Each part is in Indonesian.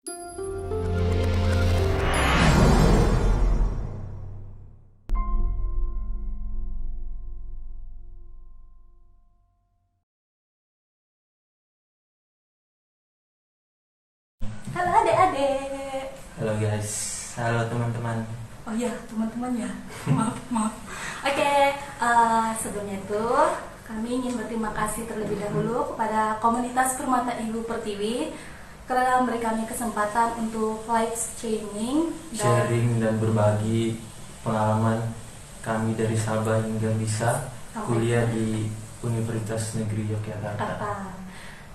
Halo adik-adik. Halo guys, halo teman-teman. Oh iya, teman-teman ya. Maaf. Oke, sebelumnya itu kami ingin berterima kasih terlebih dahulu kepada komunitas Permata Ibu Pertiwi karena memberi kami kesempatan untuk live streaming Sharing dan berbagi pengalaman kami dari Sabah hingga bisa kuliah di Universitas Negeri Yogyakarta.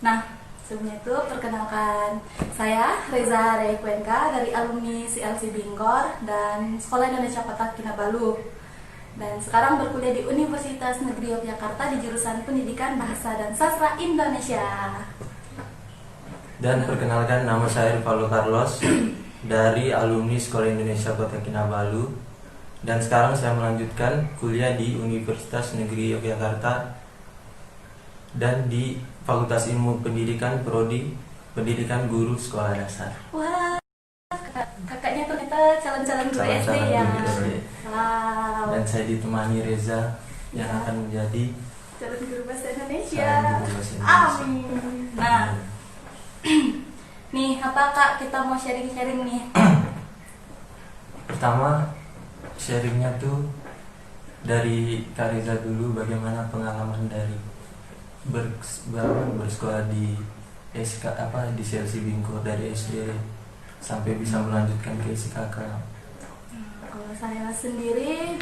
Nah, sebelumnya itu perkenalkan saya Reza Reykwenka dari alumni CLC Bingkor dan Sekolah Indonesia Kota Kinabalu. Dan sekarang berkuliah di Universitas Negeri Yogyakarta di jurusan Pendidikan Bahasa dan Sastra Indonesia. Dan perkenalkan, nama saya Rivaldo Carlos dari alumni Sekolah Indonesia Kota Kinabalu. Dan sekarang saya melanjutkan kuliah di Universitas Negeri Yogyakarta dan di Fakultas Ilmu Pendidikan Prodi Pendidikan Guru Sekolah Dasar. Wah, kakaknya ternyata calon-calon guru SD ya. Wow. Dan saya ditemani Reza yang akan menjadi Calon guru bahasa Indonesia. calon guru bahasa Indonesia. Amin. Nah, nih apa kak, kita mau sharing-sharing nih. Pertama, sharingnya tuh dari Kak Reza dulu, bagaimana pengalaman dari bersekolah di di CLC Bingkor dari SD sampai bisa melanjutkan ke SKK. Kalau saya sendiri,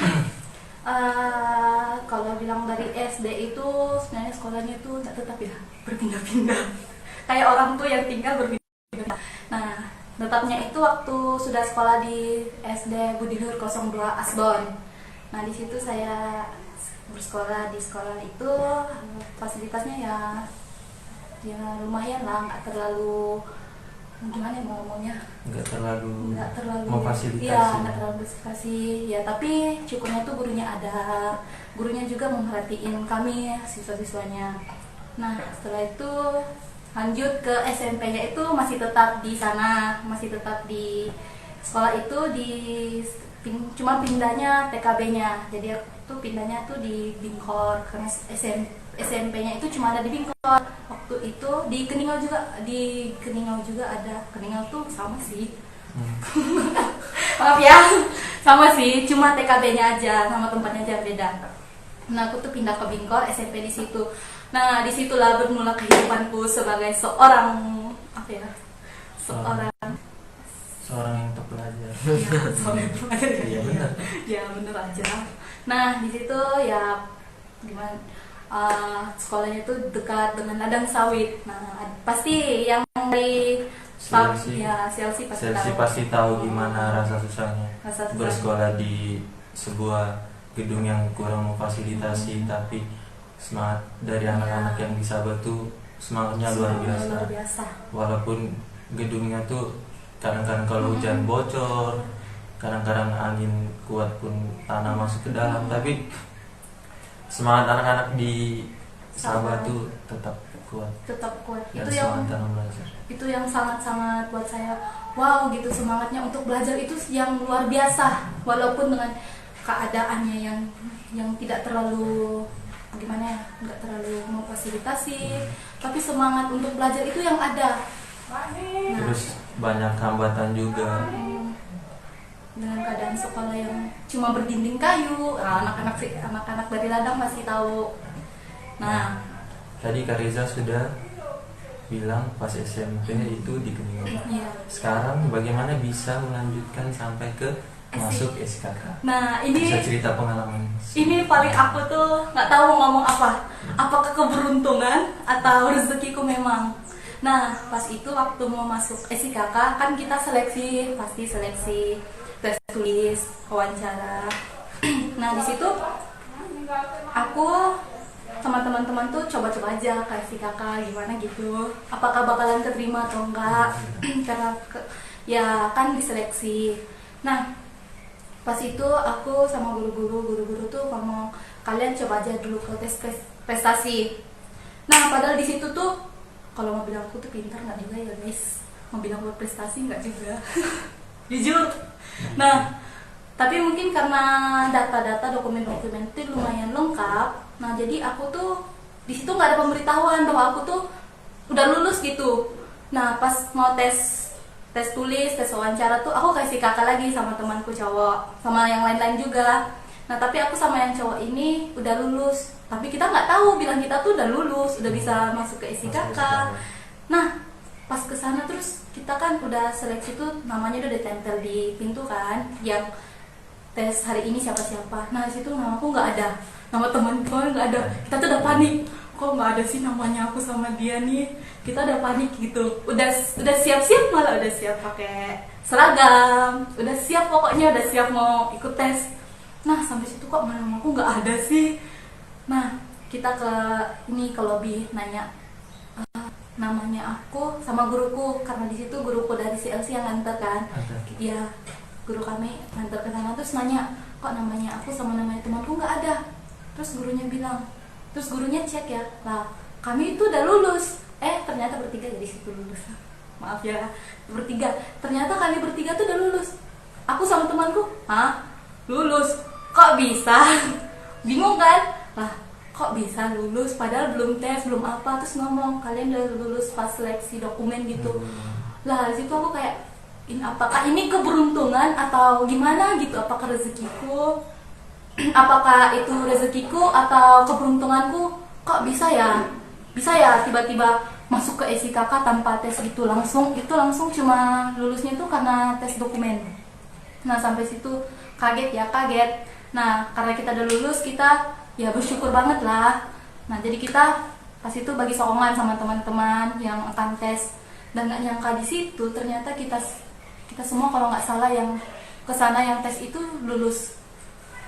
kalau bilang dari SD itu sebenarnya sekolahnya itu nggak tetap ya, berpindah-pindah. Kayak orang tuh yang tinggal berpindah. Nah, tetapnya itu waktu sudah sekolah di SD Budi Luhur 02 Asbon. Nah, di situ saya bersekolah di sekolah itu fasilitasnya ya lumayan lah, nggak terlalu gimana ya mau ngomongnya, Nggak terlalu memfasilitasi. Iya, nggak terlalu memfasilitasi ya, tapi cukupnya tuh gurunya ada, gurunya juga memperhatiin kami siswa-siswanya. Nah, setelah itu lanjut ke SMP-nya itu masih tetap di sana, masih tetap di sekolah itu cuma pindahnya TKB-nya, jadi aku pindahnya tuh di Bingkor karena SMP-nya itu cuma ada di Bingkor. Waktu itu di Keningau juga ada. Keningau tuh sama sih. Maaf ya, sama sih, cuma TKB-nya aja sama tempatnya aja beda. Nah, aku tuh pindah ke Bingkor, SMP di situ. Nah, disitulah bermula kehidupanku sebagai seorang seorang yang terpelajar. Iya benar. Ya bener aja. Nah, di situ ya gimana? Sekolahnya itu dekat dengan ladang sawit. Nah, pasti yang dari CLC pasti tahu gimana rasa susahnya bersekolah di sebuah gedung yang kurang memfasilitasi, tapi semangat dari anak-anak yang di Sabah tuh semangatnya luar biasa. Walaupun gedungnya tuh kadang-kadang kalau hujan bocor, kadang-kadang angin kuat pun tanah masuk ke dalam, tapi semangat anak-anak di Sabah tuh tetap kuat. Itu yang sangat-sangat buat saya wow gitu, semangatnya untuk belajar itu yang luar biasa, walaupun dengan keadaannya yang tidak terlalu gimana ya, nggak terlalu memfasilitasi, tapi semangat untuk belajar itu yang ada. Nah, terus banyak hambatan juga. Dengan keadaan sekolah yang cuma berdinding kayu, anak-anak dari ladang pasti tahu. Nah, tadi Kak Reza sudah bilang pas SMP itu di Keningau. iya. Sekarang bagaimana bisa melanjutkan sampai ke masuk SKK? Nah, ini Bisa cerita pengalaman. ini paling aku tuh nggak tahu mau ngomong apa. Apakah keberuntungan atau rezekiku memang. Nah, pas itu waktu mau masuk SKK kan kita pasti seleksi tes tulis, wawancara. Nah, di situ aku sama teman-teman tuh coba-coba aja ke SKK gimana gitu. Apakah bakalan keterima atau enggak? Karena ya kan diseleksi. Nah, pas itu aku sama guru-guru tuh ngomong, kalian coba aja dulu ke tes prestasi. Nah, padahal di situ tuh kalau mau bilang aku tuh pintar nggak juga ya guys. mau bilang berprestasi nggak juga. Jujur. Nah, tapi mungkin karena data-data dokumen-dokumen itu lumayan lengkap, nah jadi aku tuh di situ nggak ada pemberitahuan bahwa aku tuh udah lulus gitu. Nah pas mau tes tulis, tes wawancara tuh aku kasih kakak lagi sama temanku cowok, sama yang lain-lain juga. Nah tapi aku sama yang cowok ini udah lulus, tapi kita nggak tahu bilang kita tuh udah lulus, udah bisa masuk ke SIKK. Nah pas kesana terus kita kan udah seleksi tuh namanya udah ditempel di pintu kan, yang tes hari ini siapa-siapa. Nah situ namaku nggak ada, nama teman-teman nggak ada. Kita tuh udah panik, kok nggak ada sih namanya aku sama dia nih. Kita udah panik gitu, udah siap-siap, malah udah siap pakai seragam, udah siap pokoknya, udah siap mau ikut tes. Nah sampai situ kok namaku nggak ada sih. Nah kita ke lobby nanya namanya aku sama guruku, karena di situ guruku dari CLC yang nganter kan. Iya, guru kami nganter ke sana, terus nanya kok namanya aku sama namanya temanku nggak ada. Terus gurunya bilang, terus gurunya cek ya, lah kami itu udah lulus. Ternyata bertiga dari situ lulus. Maaf ya, bertiga. Ternyata kami bertiga tuh udah lulus. Aku sama temanku, lulus? Kok bisa? Bingung kan? Lah kok bisa lulus padahal belum tes, belum apa. Terus ngomong kalian udah lulus pas seleksi dokumen gitu. Lah di situ aku kayak, apakah ini keberuntungan atau gimana gitu? Apakah rezekiku? Apakah itu rezekiku atau keberuntunganku? Kok bisa ya tiba-tiba masuk ke SIKK tanpa tes gitu langsung. Itu langsung cuma lulusnya itu karena tes dokumen. Nah sampai situ kaget. Nah karena kita udah lulus, kita ya bersyukur banget lah. Nah jadi kita pas itu bagi sokongan sama teman-teman yang akan tes, dan nggak nyangka di situ ternyata kita semua kalau nggak salah yang kesana yang tes itu lulus.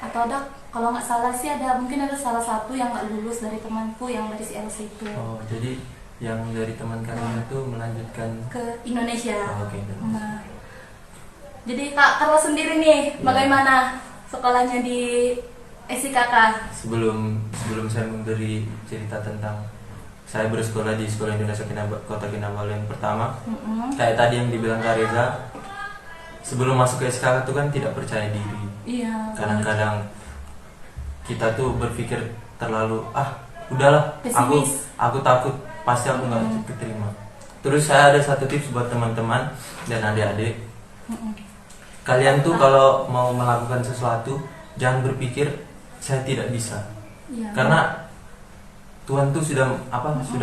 Atau ada, kalau nggak salah sih mungkin ada salah satu yang nggak lulus dari temanku yang dari CLC itu. Oh jadi yang dari teman kalian itu melanjutkan ke Indonesia. Oke. Nah, jadi Kak Carlos sendiri nih, bagaimana sekolahnya di SIKK? Sebelum saya memberi cerita tentang saya bersekolah di Sekolah Indonesia Kota Kinabalu yang pertama, kayak tadi yang dibilang Kak Reza, sebelum masuk ke SIKK itu kan tidak percaya diri. Iya. Kadang-kadang kita tuh berpikir terlalu udahlah, aku takut pasti aku nggak keterima. Terus saya ada satu tips buat teman-teman dan adik-adik. Kalian tuh kalau mau melakukan sesuatu jangan berpikir saya tidak bisa. Iya. Karena Tuhan tuh sudah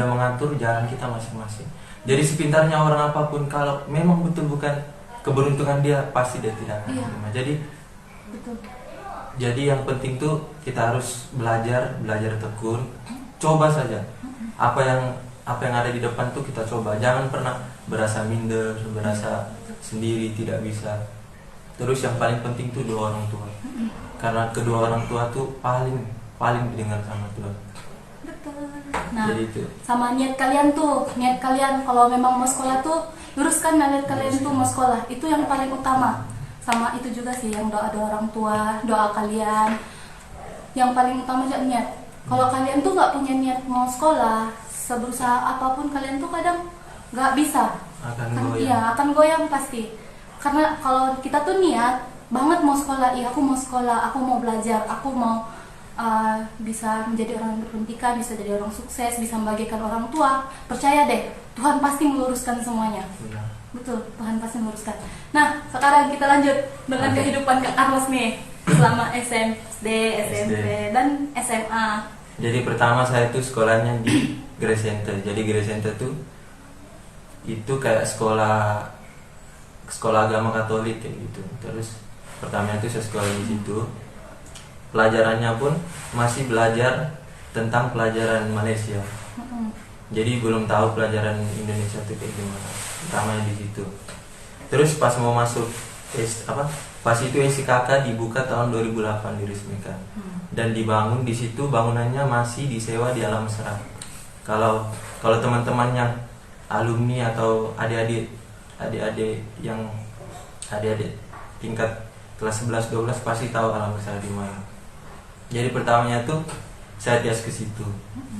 mengatur jalan kita masing-masing. Jadi sepintarnya orang apapun, kalau memang betul bukan keberuntungan dia, pasti dia tidak akan terima. Betul. Jadi yang penting tuh kita harus belajar tekun, coba saja. Apa yang ada di depan tuh kita coba. Jangan pernah berasa minder, berasa sendiri tidak bisa. Terus yang paling penting tuh doa orang tua. Karena kedua orang tua tuh paling didengar sama Tuhan. Betul. Nah, jadi itu. Sama niat kalian kalau memang mau sekolah tuh luruskan niat kalian tuh mau sekolah. Itu yang paling utama. Sama itu juga sih yang doa orang tua, doa kalian. Yang paling utama juga niat. Kalau kalian tuh nggak punya niat mau sekolah, seberusaha apapun kalian tuh kadang nggak bisa. Akan goyang pasti. Karena kalau kita tuh niat banget mau sekolah, aku mau sekolah, aku mau belajar, aku mau bisa menjadi orang yang berpendidikan, bisa jadi orang sukses, bisa membagikan orang tua. Percaya deh, Tuhan pasti meluruskan semuanya. Betul, Tuhan pasti meluruskan. Nah, sekarang kita lanjut dengan kehidupan Kak Carlos nih selama SD, SMP, dan SMA. Jadi pertama saya tuh sekolahnya di Grace Center. Jadi Grace Center tuh itu kayak sekolah agama Katolik kayak gitu. Terus pertama itu saya sekolah di situ. Pelajarannya pun masih belajar tentang pelajaran Malaysia. Jadi belum tahu pelajaran Indonesia itu kayak gimana. Pertamanya di situ. Terus pas mau masuk pas itu SIKK dibuka tahun 2008 diresmikan. Dan dibangun di situ, bangunannya masih disewa di Alam Serat. Kalau teman-teman yang alumni atau adik-adik tingkat kelas 11 12 pasti tahu Alam Serat di mana. Jadi pertamanya tuh saya tes ke situ.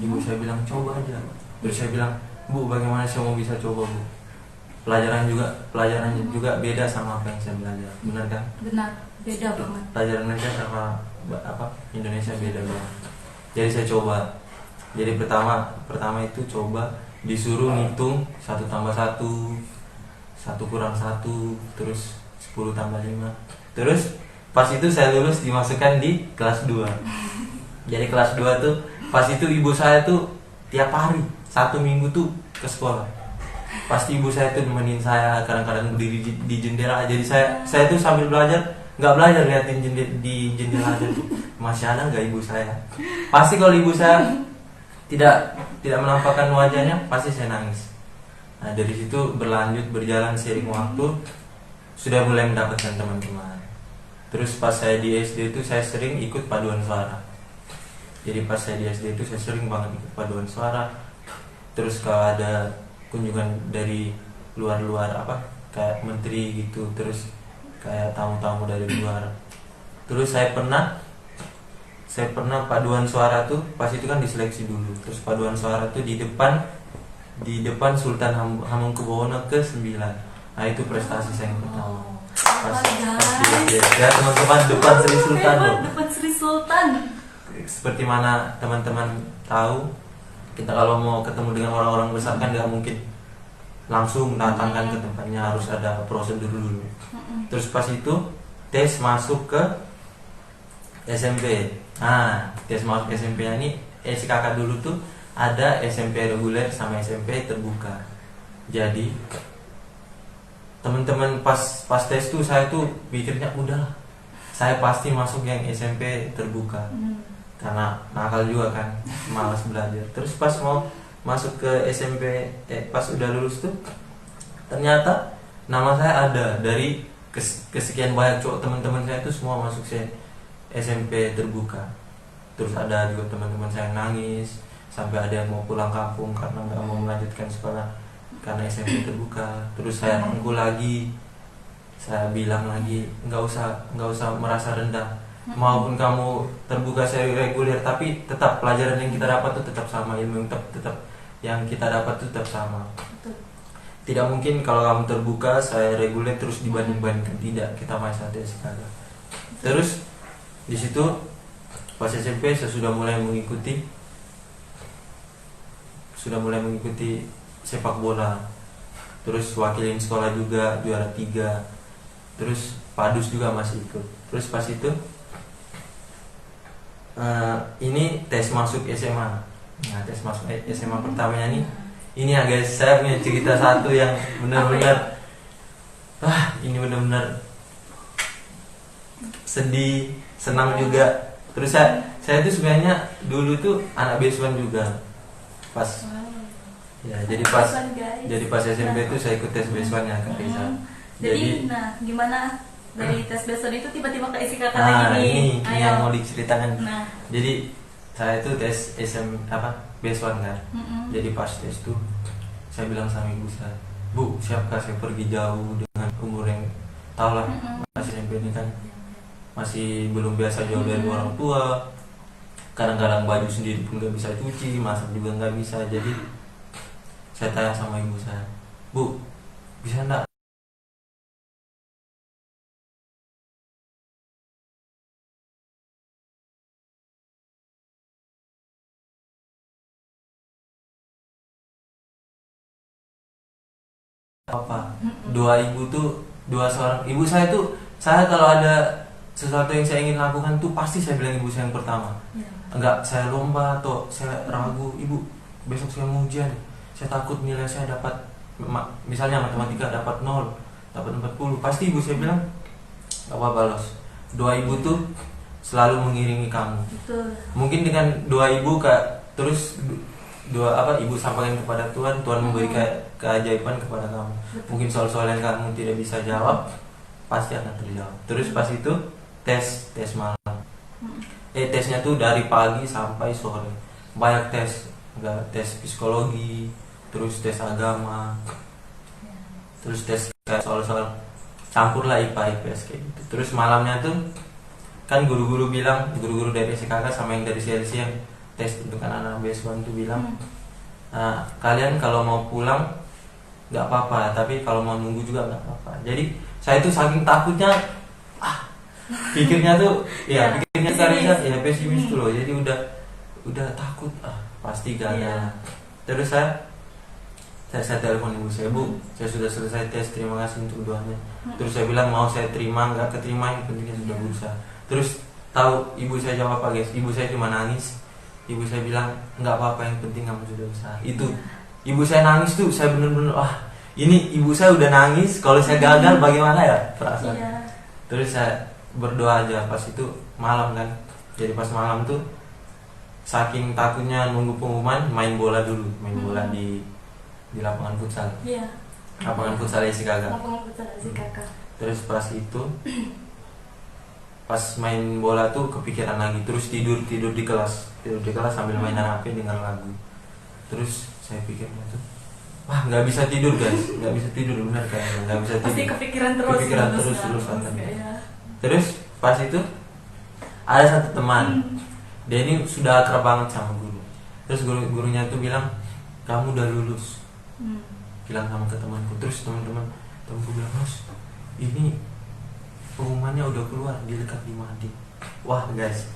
Ibu saya bilang coba aja. Terus saya bilang, "Bu, bagaimana saya mau bisa coba, Bu?" pelajarannya juga beda sama apa yang saya belajar, benar kan? Benar, beda banget. Pelajaran mereka sama Indonesia beda banget. Jadi saya coba. Jadi pertama itu coba disuruh ngitung 1 tambah 1, 1 kurang 1, terus 10 tambah 5. Terus pas itu saya lulus dimasukkan di kelas 2. Jadi kelas 2 tuh pas itu ibu saya tuh tiap hari 1 minggu tuh ke sekolah. Pasti ibu saya tuh nemenin saya, kadang-kadang berdiri di jendela. Jadi saya tuh sambil belajar, nggak belajar liatin di jendela aja. Masih ada nggak ibu saya? Pasti kalau ibu saya tidak menampakkan wajahnya, pasti saya nangis. Nah dari situ berjalan seiring waktu, sudah mulai mendapatkan teman-teman. Terus pas saya di SD itu saya sering ikut paduan suara. Jadi pas saya di SD itu saya sering banget ikut paduan suara. Terus kalau ada kunjungan dari luar kayak menteri gitu, terus kayak tamu-tamu dari luar. Terus saya pernah paduan suara tuh pas itu kan diseleksi dulu. Terus paduan suara tuh di depan Sultan Hamengkubuwono ke-9. Nah itu prestasi saya yang pertama. Pas ya teman-teman, depan Sri Sultan loh. Depan Sri Sultan. Seperti mana teman-teman tahu, kita kalau mau ketemu dengan orang-orang besar kan nggak mungkin langsung datangkan ke tempatnya, harus ada prosedur dulu. Terus pas itu tes masuk ke SMP. Nah tes masuk SMP ini SKK dulu tuh ada SMP reguler sama SMP terbuka. Jadi teman-teman pas tes tuh saya tuh pikirnya udahlah, saya pasti masuk yang SMP terbuka. Karena nakal juga kan, malas belajar. Terus pas mau masuk ke SMP, pas udah lulus tuh ternyata nama saya ada dari kesekian banyak cowok teman-teman saya tuh semua masuk SMP terbuka. Terus ada juga teman-teman saya nangis, sampai ada yang mau pulang kampung karena nggak mau melanjutkan sekolah karena SMP terbuka. Terus saya rangkul lagi, saya bilang lagi nggak usah merasa rendah. Maupun kamu terbuka seri reguler, tapi tetap pelajaran yang kita dapat tuh tetap sama, ilmu tetap yang kita dapat tuh tetap sama. Tidak mungkin kalau kamu terbuka saya reguler terus dibanding-bandingkan, tidak, kita masih ada sekali. Terus di situ pas SMP saya sudah mulai mengikuti sepak bola. Terus wakilin sekolah juga, juara 3. Terus padus juga masih ikut. Terus pas itu ini tes masuk SMA. Nah tes masuk SMA pertamanya nih, ini ya guys, saya punya cerita satu yang benar-benar ini benar-benar sedih, senang juga. Terus saya tuh sebenarnya dulu tuh anak besuan juga. Pas ya jadi pas SMP tuh saya ikut tes besuannya Kak Riza. Jadi nah gimana dari tes besuan itu tiba-tiba ke isi kakak Nah lagi nih? ini yang mau diceritakan. Nah. Jadi saya tuh tes besuan kan. Jadi pas tes tuh saya bilang sama ibu saya, Bu, siapkah saya pergi jauh dengan umur yang tahu lah, masih SMP ini kan masih belum biasa jauh dari orang tua. Kadang-kadang baju sendiri pun gak bisa cuci, masak juga gak bisa. Jadi saya tanya sama ibu saya, Bu, bisa enggak apa? Ibu saya tuh, saya kalau ada sesuatu yang saya ingin lakukan tuh pasti saya bilang ibu saya yang pertama. Enggak saya lomba atau saya ragu, ibu besok saya mau ujian, saya takut nilai saya dapat misalnya matematika dapat 0, dapat 40, pasti ibu saya bilang gak apa-apa Los, doa ibu tuh selalu mengiringi kamu. Betul. Mungkin dengan doa ibu terus doa ibu sampaikan kepada Tuhan memberi keajaiban kepada kamu. Mungkin soal-soal yang kamu tidak bisa jawab pasti akan terjawab. Terus pas itu tes malam. Tesnya tuh dari pagi sampai sore. Banyak tes, tes psikologi, terus tes agama, terus tes kayak soal-soal campur lah IPA IPS kayak gitu. Terus malamnya tuh kan guru-guru dari SKK sama yang dari CLC yang tes untuk anak-anak besuan tuh bilang, kalian kalau mau pulang nggak apa-apa, tapi kalau mau nunggu juga nggak apa-apa. Jadi saya tuh saking takutnya, pikirnya tuh ya pikirnya Kareza ya pesimis tuh loh. Jadi udah takut, pasti gagal. Terus saya telepon ibu saya, Bu, saya sudah selesai tes, terima kasih untuk doanya. Terus saya bilang mau saya terima nggak keterima, yang pentingnya sudah berusaha. Terus tahu ibu saya jawab apa guys? Ibu saya cuma nangis. Ibu saya bilang nggak apa-apa, yang penting kamu sudah usaha. Itu ibu saya nangis tuh, saya bener-bener ini ibu saya udah nangis. Kalau saya gagal bagaimana ya perasaan? Terus saya berdoa aja. Pas itu malam kan, jadi pas malam tuh saking takutnya nunggu pengumuman, main bola dulu, main bola di lapangan futsal. Lapangan futsal SIKK. Terus pas itu pas main bola tuh kepikiran lagi, terus tidur di kelas sambil mainan HP dengan lagu. Terus saya pikirnya tuh, wah nggak bisa tidur guys, nggak bisa tidur, benar kayaknya nggak bisa tidur. Pasti kepikiran terus. Terus pas itu ada satu teman, dia ini sudah akrab banget sama guru. Terus gurunya tuh bilang, kamu udah lulus. Bilang sama ke temanku. Terus temanku bilang, Mas, ini pengumumannya udah keluar di dekat di Mading. Wah guys,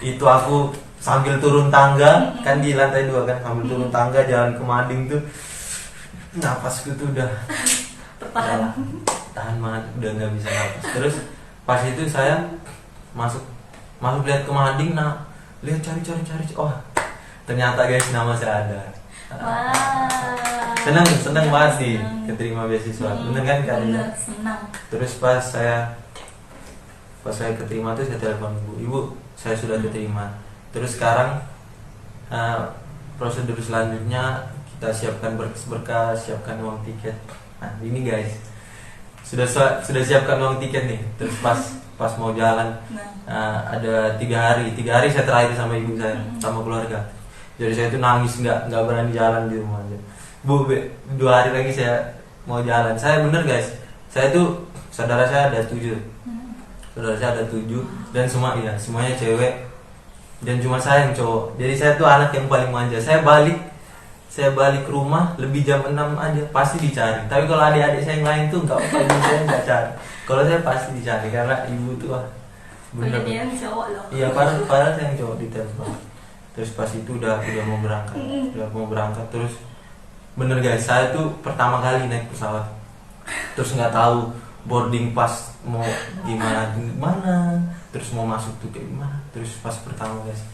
itu aku sambil turun tangga, kan di lantai 2 kan, sambil turun tangga jalan ke Mading tuh, napasku tuh udah tahan banget, udah nggak bisa napas. Terus pas itu saya masuk lihat ke Mading, lihat cari, ternyata guys nama saya ada. Senang banget sih keterima beasiswa, bener kan Kak Reza? Senang. Terus pas saya keterima tuh saya telepon ibu, saya sudah keterima. Terus sekarang prosedur selanjutnya kita siapkan berkas, siapkan uang tiket. Nah ini guys, sudah siapkan uang tiket nih. Terus pas mau jalan, ada 3 hari saya terakhir sama ibu saya, sama keluarga. Jadi saya tuh nangis, nggak berani jalan di rumah aja. Bu, 2 hari lagi saya mau jalan. Saya bener guys, saya tuh saudara saya ada 7, dan semuanya cewek, dan cuma saya yang cowok. Jadi saya tuh anak yang paling manja. Saya balik ke rumah lebih jam 6 aja pasti dicari. Tapi kalau adik-adik saya yang lain tuh nggak apa, ibu saya nggak cari. Kalau saya pasti dicari karena ibu tuh bener. Dia yang cowok loh. Iya, padahal saya yang cowok di telepon. Terus pas itu udah mau berangkat, terus bener guys, saya tuh pertama kali naik pesawat, terus nggak tahu boarding pas mau gimana, terus mau masuk tuh kayak gimana. Terus pas pertama guys,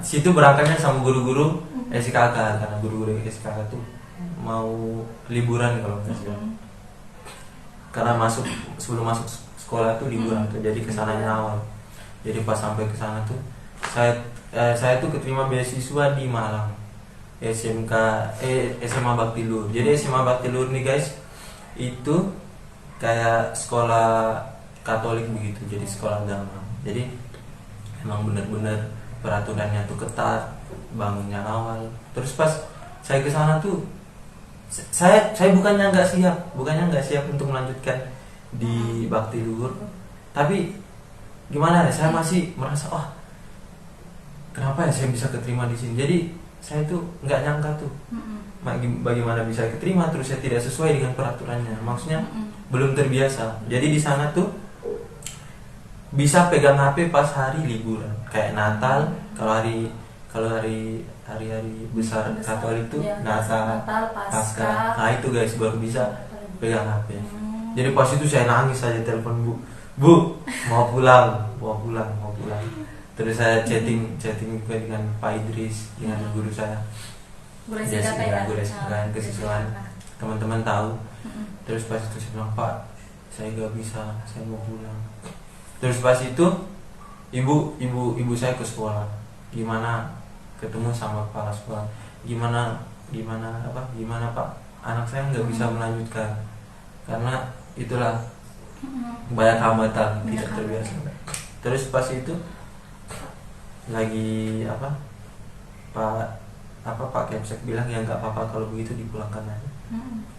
situ berangkatnya sama guru-guru SIKK, karena guru-guru SIKK tuh mau liburan kalau nggak salah, karena sebelum masuk sekolah tuh liburan tuh, jadi kesananya awal. Jadi pas sampai ke sana tuh saya tuh keterima beasiswa di Malang, SMA Bakti Luhur. Jadi SMA Bakti Luhur nih guys, itu kayak sekolah Katolik begitu, jadi sekolah agama. Jadi emang bener-bener peraturannya tuh ketat, bangunnya awal. Terus pas saya ke sana tuh, saya bukannya nggak siap untuk melanjutkan di Bakti Luhur, tapi gimana ya, saya masih merasa kenapa ya saya bisa keterima di sini. Jadi saya tuh nggak nyangka tuh bagaimana bisa keterima, terus saya tidak sesuai dengan peraturannya. Maksudnya belum terbiasa. Jadi di sana tuh bisa pegang HP pas hari liburan, kayak Natal. Kalau hari besar Katolik itu Natal, Paskah. Nah itu guys baru bisa pegang HP. Jadi pas itu saya nangis aja, telepon bu mau pulang. Terus saya chatting juga dengan Pak Idris, dengan guru saya. Guru SIKK kesiswaan. Teman-teman tahu. Terus pas itu saya bilang, Pak, saya nggak bisa, saya mau pulang. Terus pas itu ibu saya ke sekolah. Gimana ketemu sama kepala sekolah? Gimana Pak? Anak saya nggak bisa melanjutkan karena itulah banyak hambatan, tidak terbiasa. Terus pas itu lagi Pak Kemsek bilang ya nggak apa-apa kalau begitu dipulangkan aja.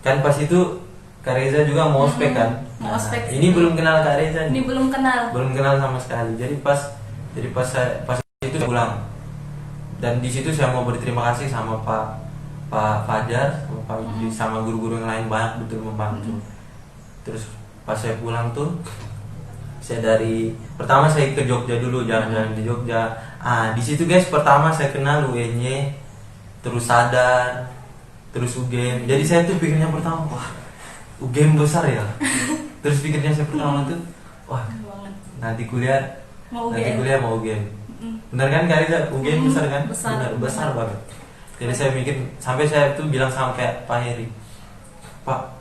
Kan pas itu Kak Reza juga mau ospek kan. Ini belum kenal Kak Reza. Ini belum kenal sama sekali. Jadi pas itu saya pulang. Dan di situ saya mau berterima kasih sama Pak Pak Fajar sama Pak Idris sama guru-guru yang lain banyak betul membantu. Terus pas saya pulang tuh, pertama saya ke Jogja dulu, jalan-jalan di Jogja. Di situ guys pertama saya kenal UNY, terus Sadar, terus UGM. Jadi saya tuh pikirnya pertama, wah UGM besar ya. Terus pikirnya saya pertama tuh, wah nanti kuliah mau UGM. Benar kan Kak Riza? UGM besar kan? Besar banget. Jadi saya mikir, sampai saya tuh bilang sama kayak Pak Heri, Pak,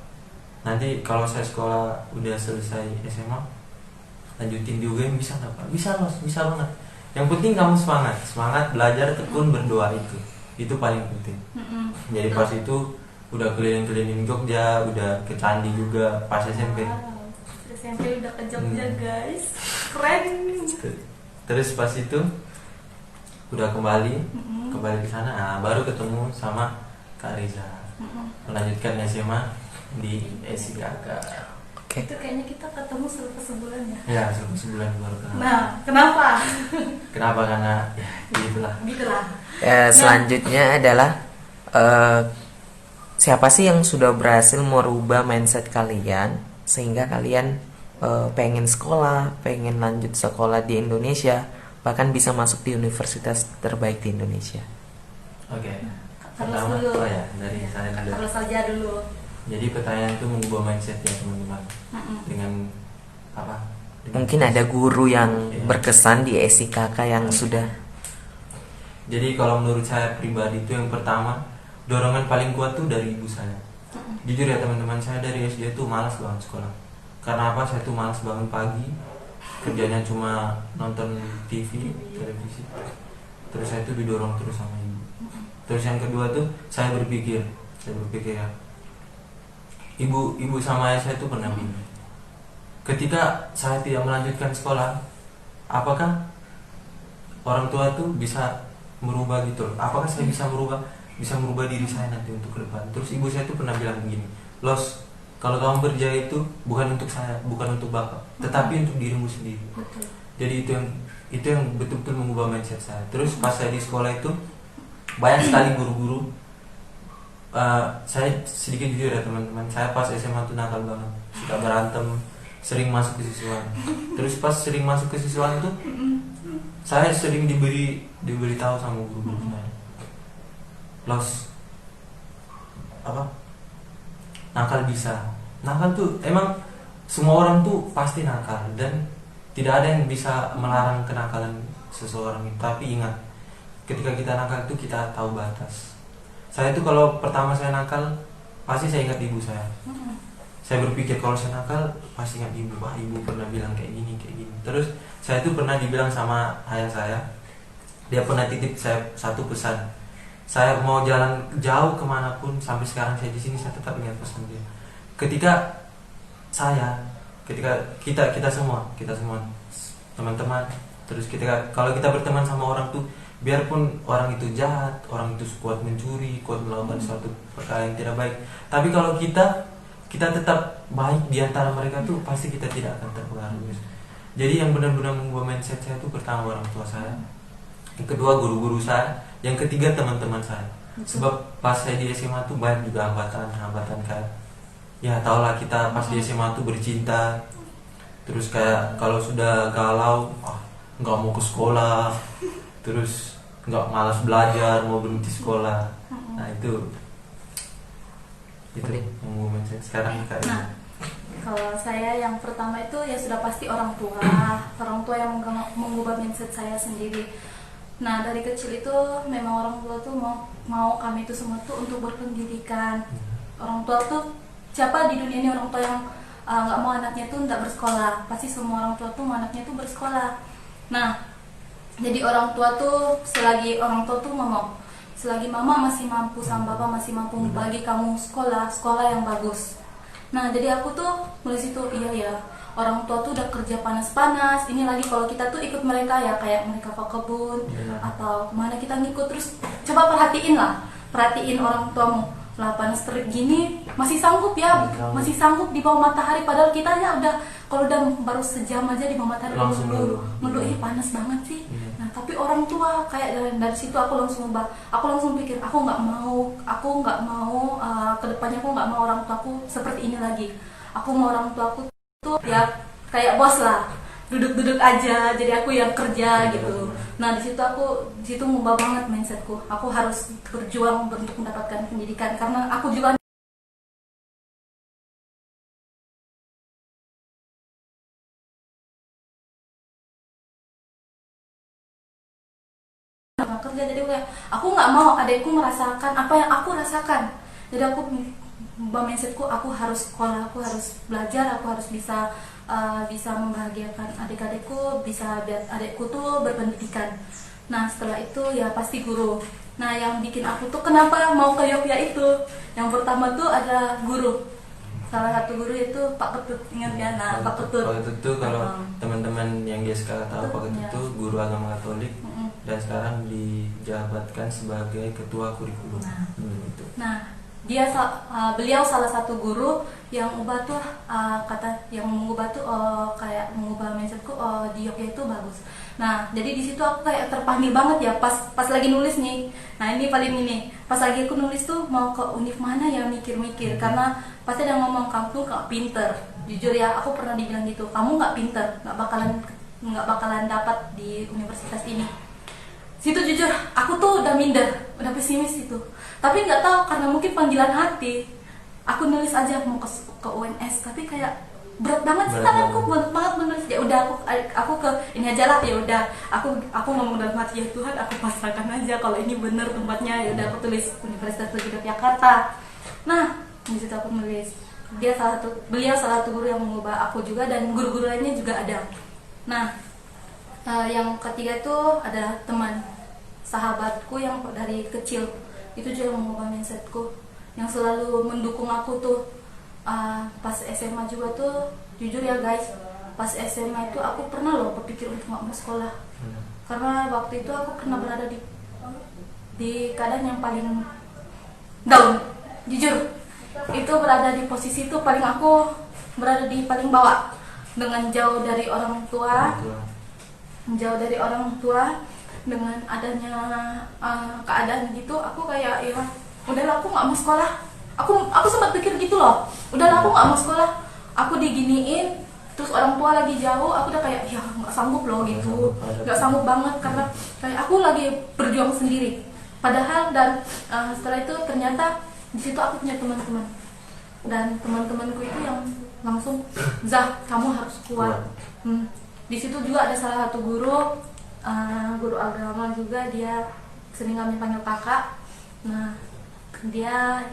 nanti kalau saya sekolah udah selesai SMA, lanjutin di UGM bisa nggak Pak? Bisa Mas, bisa banget. Yang penting kamu semangat belajar, tekun, berdoa, itu paling penting. Jadi pas itu udah keliling-keliling Jogja, udah ke Candi juga pas SMP. SMP udah ke Jogja guys, keren. Terus pas itu udah kembali ke sana, baru ketemu sama Kak Riza, melanjutkan SMA di SIKK. Itu kayaknya kita ketemu selama sebulan ya? Ya, selama sebulan baru kenal. Nah, kenapa? Kenapa? Karena ya gitulah. Selanjutnya adalah siapa sih yang sudah berhasil merubah mindset kalian sehingga kalian pengen sekolah, pengen lanjut sekolah di Indonesia, bahkan bisa masuk di universitas terbaik di Indonesia? Oke. Pertama, dari saya dulu. Harus saja dulu. Jadi pertanyaan itu mengubah mindset ya teman-teman. Dengan apa? Mungkin ada guru yang berkesan di SIKK yang sudah. Jadi kalau menurut saya pribadi itu yang pertama, dorongan paling kuat tuh dari ibu saya. Jujur ya teman-teman, saya dari SD tuh malas banget sekolah. Karena apa? Saya tuh malas bangun pagi, kerjanya cuma nonton televisi. Terus saya tuh didorong terus sama ibu. Terus yang kedua tuh saya berpikir ya, ibu sama ayah saya tuh pernah bilang, ketika saya tidak melanjutkan sekolah, apakah orang tua tuh bisa merubah gitu loh? Apakah saya bisa merubah diri saya nanti untuk ke depan? Terus ibu saya tuh pernah bilang begini, Los, kalau kamu berjaya itu bukan untuk saya, bukan untuk bapak, tetapi untuk dirimu sendiri. Betul. Jadi itu yang betul-betul mengubah mindset saya. Terus pas saya di sekolah itu banyak sekali guru-guru. Saya sedikit jujur ya teman-teman, saya pas SMA tuh nakal banget, suka berantem, sering masuk ke siswaan. Terus pas sering masuk ke siswaan tuh, saya sering diberitahu sama guru-guru saya, Los, apa? Nakal bisa. Nakal tuh emang semua orang tuh pasti nakal dan tidak ada yang bisa melarang kenakalan seseorang. Tapi ingat, ketika kita nakal itu kita tahu batas. Saya tuh kalau pertama saya nakal, pasti saya ingat ibu saya. Saya berpikir kalau saya nakal, pasti ingat ibu. Wah, ibu pernah bilang kayak gini. Terus saya tuh pernah dibilang sama ayah saya, dia pernah titip saya satu pesan. Saya mau jalan jauh kemanapun, sampai sekarang saya di sini, saya tetap ingat pesan dia. Ketika kita semua teman-teman, terus kalau kita berteman sama orang tuh, biarpun orang itu jahat, orang itu kuat mencuri, kuat melakukan suatu perkara yang tidak baik, tapi kalau kita tetap baik di antara mereka tuh, pasti kita tidak akan terpengaruh. Jadi yang benar-benar mengubah mindset saya itu pertama orang tua saya, yang kedua guru-guru saya, yang ketiga teman-teman saya. Sebab pas saya di SMA tuh banyak juga hambatan kayak, ya tau lah kita pas di SMA tuh bercinta, terus kayak kalau sudah galau, nggak mau ke sekolah, terus nggak, malas belajar, mau berhenti sekolah. Nah itu yang saya sekarang Kak. Nah, kalau saya yang pertama itu ya sudah pasti orang tua yang mengubah mindset saya sendiri. Nah, dari kecil itu memang orang tua tuh mau kami itu semua tuh untuk berpendidikan. Orang tua tuh, siapa di dunia ini orang tua yang nggak mau anaknya tuh nggak bersekolah? Pasti semua orang tua tuh mau anaknya tuh bersekolah. Nah, jadi orang tua tuh, selagi orang tua tuh ngomong, selagi mama masih mampu sama bapak masih mampu bagi kamu sekolah yang bagus. Nah, jadi aku tuh mulai situ, iya ya, orang tua tuh udah kerja panas-panas, ini lagi kalau kita tuh ikut mereka ya, kayak mereka ke kebun atau kemana kita ngikut, terus coba perhatiin orang tuamu. lah panas terik gini masih sanggup ya, masih sanggup di bawah matahari, padahal kita ya udah kalau udah baru sejam aja di bawah matahari Langsung ngeluh, ih panas banget sih. Iya. Nah tapi orang tua kayak dari situ aku langsung ubah, aku langsung pikir aku nggak mau kedepannya aku nggak mau orang tuaku seperti ini lagi. Aku mau orang tuaku tuh ya kayak bos lah, duduk-duduk aja, jadi aku yang kerja gitu. Nah di situ ngubah banget mindsetku. Aku harus berjuang untuk mendapatkan pendidikan karena aku juga nggak kerja, jadi kayak aku nggak mau adekku merasakan apa yang aku rasakan. Jadi aku ubah mindsetku, aku harus sekolah, aku harus belajar, aku harus bisa membahagiakan adik-adikku, bisa biar adikku tuh berpendidikan. Nah setelah itu ya pasti guru. Nah yang bikin aku tuh kenapa mau ke Yogyakarta itu, yang pertama tuh ada guru, salah satu guru itu Pak Ketut, ingat ya? Nah Pak Ketut. Pak Ketut tuh kalau teman-teman yang GSK tahu, Pak Ketut Ya. tuh guru agama Katolik dan sekarang dijabatkan sebagai ketua kurikulum. Gitu. Nah, beliau salah satu guru yang ubah tuh yang mengubah tuh kayak mengubah mindsetku di Yogyakarta itu bagus. Nah, jadi di situ aku kayak terpanggil banget ya pas lagi nulis nih. Nah, ini paling ini. Pas lagi aku nulis tuh mau ke univ mana ya, mikir-mikir karena pasti ada ngomong kamu tuh nggak pinter. Jujur ya, aku pernah dibilang gitu. Kamu nggak pinter, nggak bakalan dapat di universitas ini. Situ jujur aku tuh udah minder, udah pesimis itu, tapi nggak tahu karena mungkin panggilan hati aku nulis aja mau ke UNS, tapi kayak berat banget sih tanganku, berat banget menulis. Ya udah aku ke ini aja lah, ya udah aku ngomong dalam hati, ya Tuhan aku pasrahkan aja kalau ini bener tempatnya. Ya udah aku tulis Universitas Negeri Yogyakarta. Nah di situ aku nulis, beliau salah satu guru yang mengubah aku juga, dan guru-guru lainnya juga ada. Nah yang ketiga tuh ada teman sahabatku yang dari kecil, itu juga yang mengubah mindsetku, yang selalu mendukung aku tuh. Pas SMA juga tuh, jujur ya guys, pas SMA itu aku pernah loh berpikir untuk nggak mau sekolah, karena waktu itu aku pernah berada di keadaan yang paling down, jujur itu berada di posisi itu aku berada di paling bawah, dengan jauh dari orang tua, dengan adanya keadaan gitu, aku kayak ya udahlah aku nggak mau sekolah. Aku sempat pikir gitu loh, udahlah aku nggak mau sekolah, aku diginiin, terus orang tua lagi jauh, aku udah kayak ya nggak sanggup loh gitu, nggak sanggup banget karena kayak aku lagi berjuang sendiri. Padahal dan setelah itu ternyata di situ aku punya teman-teman, dan teman-temanku itu yang langsung, Zah kamu harus kuat. Di situ juga ada salah satu guru agama juga, dia sering kami panggil kakak. Nah dia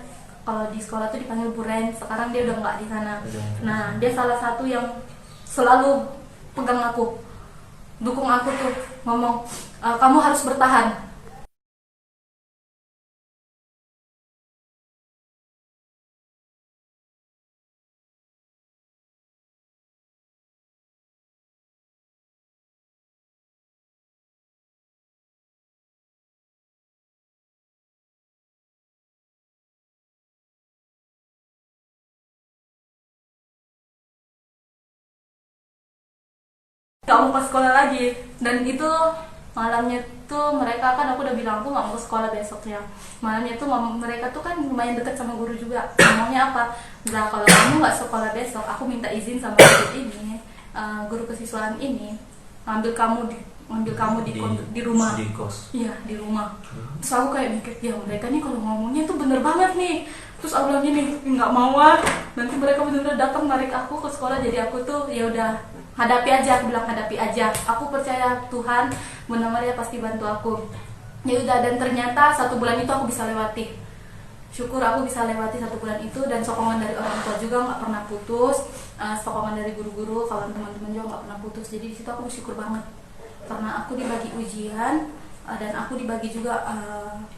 kalau di sekolah tuh dipanggil Bu Ren, sekarang dia udah nggak di sana. Nah dia salah satu yang selalu pegang aku, dukung aku tuh, ngomong kamu harus bertahan. Gak mau ke sekolah lagi, dan itu malamnya tuh mereka kan, aku udah bilang aku gak mau ke sekolah besoknya. Malamnya tuh mereka tuh kan lumayan deket sama guru juga, ngomongnya apa, nah kalau kamu gak sekolah besok, aku minta izin sama guru ini, guru kesiswaan ini ngambil kamu di rumah. Di kos. Iya di rumah. Terus aku kayak mikir, ya mereka nih kalau ngomongnya tuh bener banget nih. Terus aku bilang gini, nggak mau nanti mereka bener-bener datang narik aku ke sekolah. Jadi aku tuh ya udah hadapi aja, aku bilang hadapi aja. Aku percaya Tuhan benar-benar pasti bantu aku. Ya udah, dan ternyata 1 bulan itu aku bisa lewati. Syukur aku bisa lewati 1 bulan itu, dan sokongan dari orang tua juga nggak pernah putus, sokongan dari guru-guru, kawan teman-teman juga nggak pernah putus. Jadi di situ aku bersyukur banget karena aku dibagi ujian dan aku dibagi juga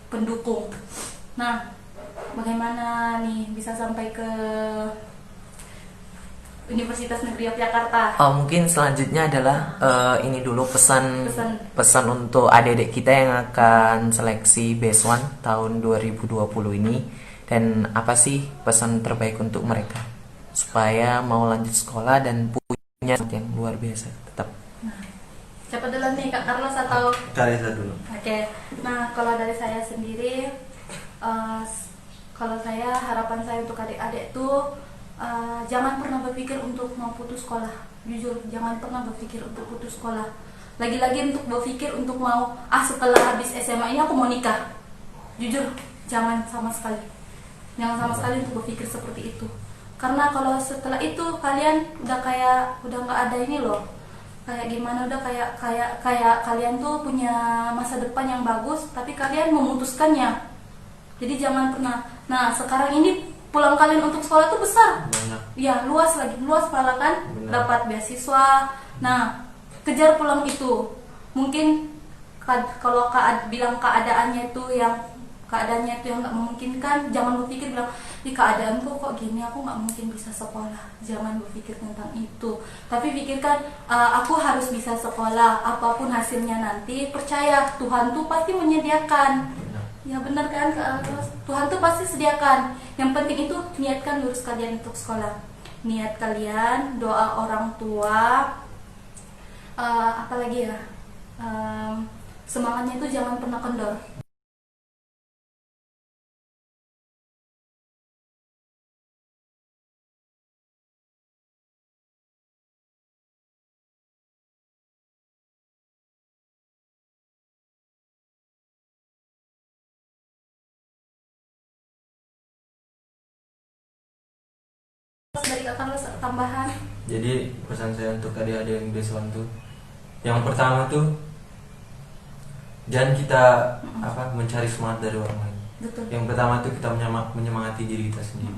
pendukung. Nah, bagaimana nih bisa sampai ke Universitas Negeri Yogyakarta? Mungkin selanjutnya adalah ini dulu pesan untuk adik-adik kita yang akan seleksi BES1 tahun 2020 ini. Dan apa sih pesan terbaik untuk mereka supaya mau lanjut sekolah dan punya yang luar biasa tetap? Siapa dulu nih, Kak Carlos atau? Karisa dulu. Oke, nah kalau dari saya sendiri, kalau saya harapan saya untuk adik-adik tuh jangan pernah berpikir untuk mau putus sekolah. Jujur, jangan pernah berpikir untuk putus sekolah. Lagi-lagi untuk berpikir untuk mau setelah habis SMA ini aku mau nikah. Jujur, jangan sama sekali. Jangan sama sekali untuk berpikir seperti itu. Karena kalau setelah itu kalian udah nggak ada ini loh. Kayak gimana, udah kayak kalian tuh punya masa depan yang bagus tapi kalian memutuskannya. Jadi jangan pernah. Nah, sekarang ini peluang kalian untuk sekolah tuh besar. Banyak. Ya, luas malah kan. Benar. Dapat beasiswa. Nah, kejar peluang itu. Mungkin kalau bilang keadaannya itu yang nggak memungkinkan, jangan berpikir bilang di keadaanku kok gini, aku nggak mungkin bisa sekolah. Jangan berpikir tentang itu, tapi pikirkan aku harus bisa sekolah apapun hasilnya nanti. Percaya Tuhan tuh pasti menyediakan. Ya benar kan, Tuhan tuh pasti sediakan. Yang penting itu niatkan lurus kalian untuk sekolah, niat kalian, doa orang tua, apalagi ya, semangatnya itu jangan pernah kendor. Dari Kak Carlos tambahan. Jadi pesan saya untuk adik-adik yang besuan tuh, yang pertama tuh jangan kita mencari semangat dari orang lain. Betul. Yang pertama tuh kita menyemangati diri kita sendiri.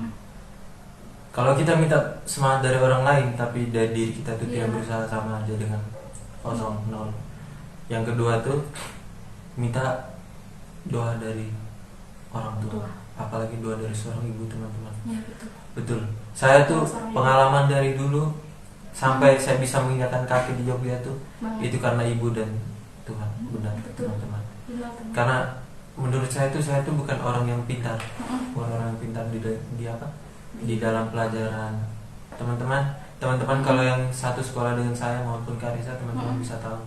Kalau kita minta semangat dari orang lain tapi dari diri kita tuh tidak berusaha, sama aja dengan kosong, nol. Yang kedua tuh minta doa dari orang tua, apalagi doa dari seorang ibu, teman-teman. Ya, betul. Betul. Saya tuh pengalaman dari dulu sampai saya bisa mengingatkan kaki di Jogja tuh itu karena ibu dan Tuhan. Benar, teman-teman. Karena menurut saya tuh bukan orang yang pintar, bukan orang yang pintar di dalam pelajaran. Teman-teman kalau yang satu sekolah dengan saya maupun Karisa, teman-teman bisa tahu.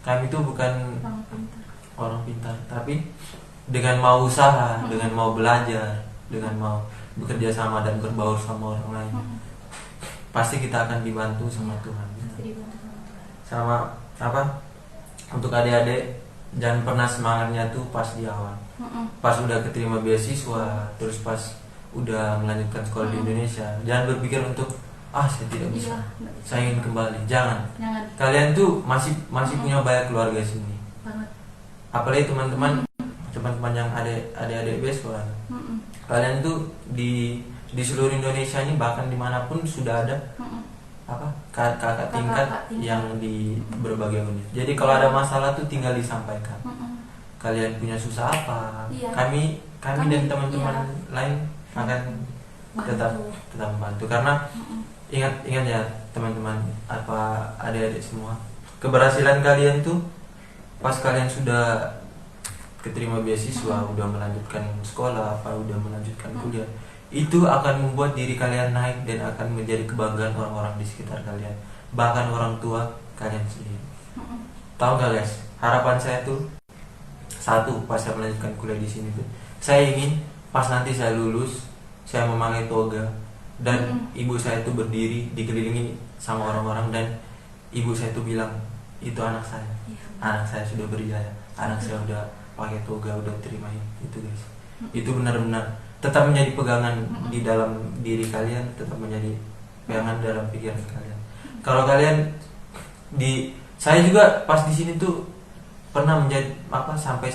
Kami tuh bukan orang pintar, tapi dengan mau usaha, dengan mau belajar, dengan mau bekerja sama dan berbaur sama orang lain, pasti kita akan dibantu sama Tuhan. Sama untuk adik-adik, jangan pernah semangatnya tuh pas di awal, pas udah keterima beasiswa, terus pas udah melanjutkan sekolah di Indonesia, jangan berpikir untuk saya tidak bisa, saya ingin kembali. Jangan. Kalian tuh masih punya banyak keluarga sini. Apalagi teman-teman yang adik-adik beasiswa, kalian tuh di seluruh Indonesia ini, bahkan dimanapun sudah ada kakak tingkat yang di berbagai univ. Jadi kalau ada masalah tuh tinggal disampaikan. Kalian punya susah apa, kami dan teman-teman lain akan tetap membantu. Karena ingat ya teman-teman, adik-adik semua, keberhasilan kalian tuh pas kalian sudah keterima beasiswa, udah melanjutkan sekolah, udah melanjutkan kuliah, itu akan membuat diri kalian naik dan akan menjadi kebanggaan orang-orang di sekitar kalian, bahkan orang tua kalian sendiri. Tahu gak guys, harapan saya tuh satu, pas saya melanjutkan kuliah di sini tuh, saya ingin pas nanti saya lulus, saya memakai toga dan ibu saya tuh berdiri dikelilingi sama orang-orang, dan ibu saya tuh bilang, itu anak saya sudah berjaya, anak saya udah pakai toga, udah terima itu guys. Itu benar-benar tetap menjadi pegangan di dalam diri kalian, tetap menjadi pegangan dalam pikiran kalian. Kalau kalian saya juga pas di sini tuh pernah menjadi sampai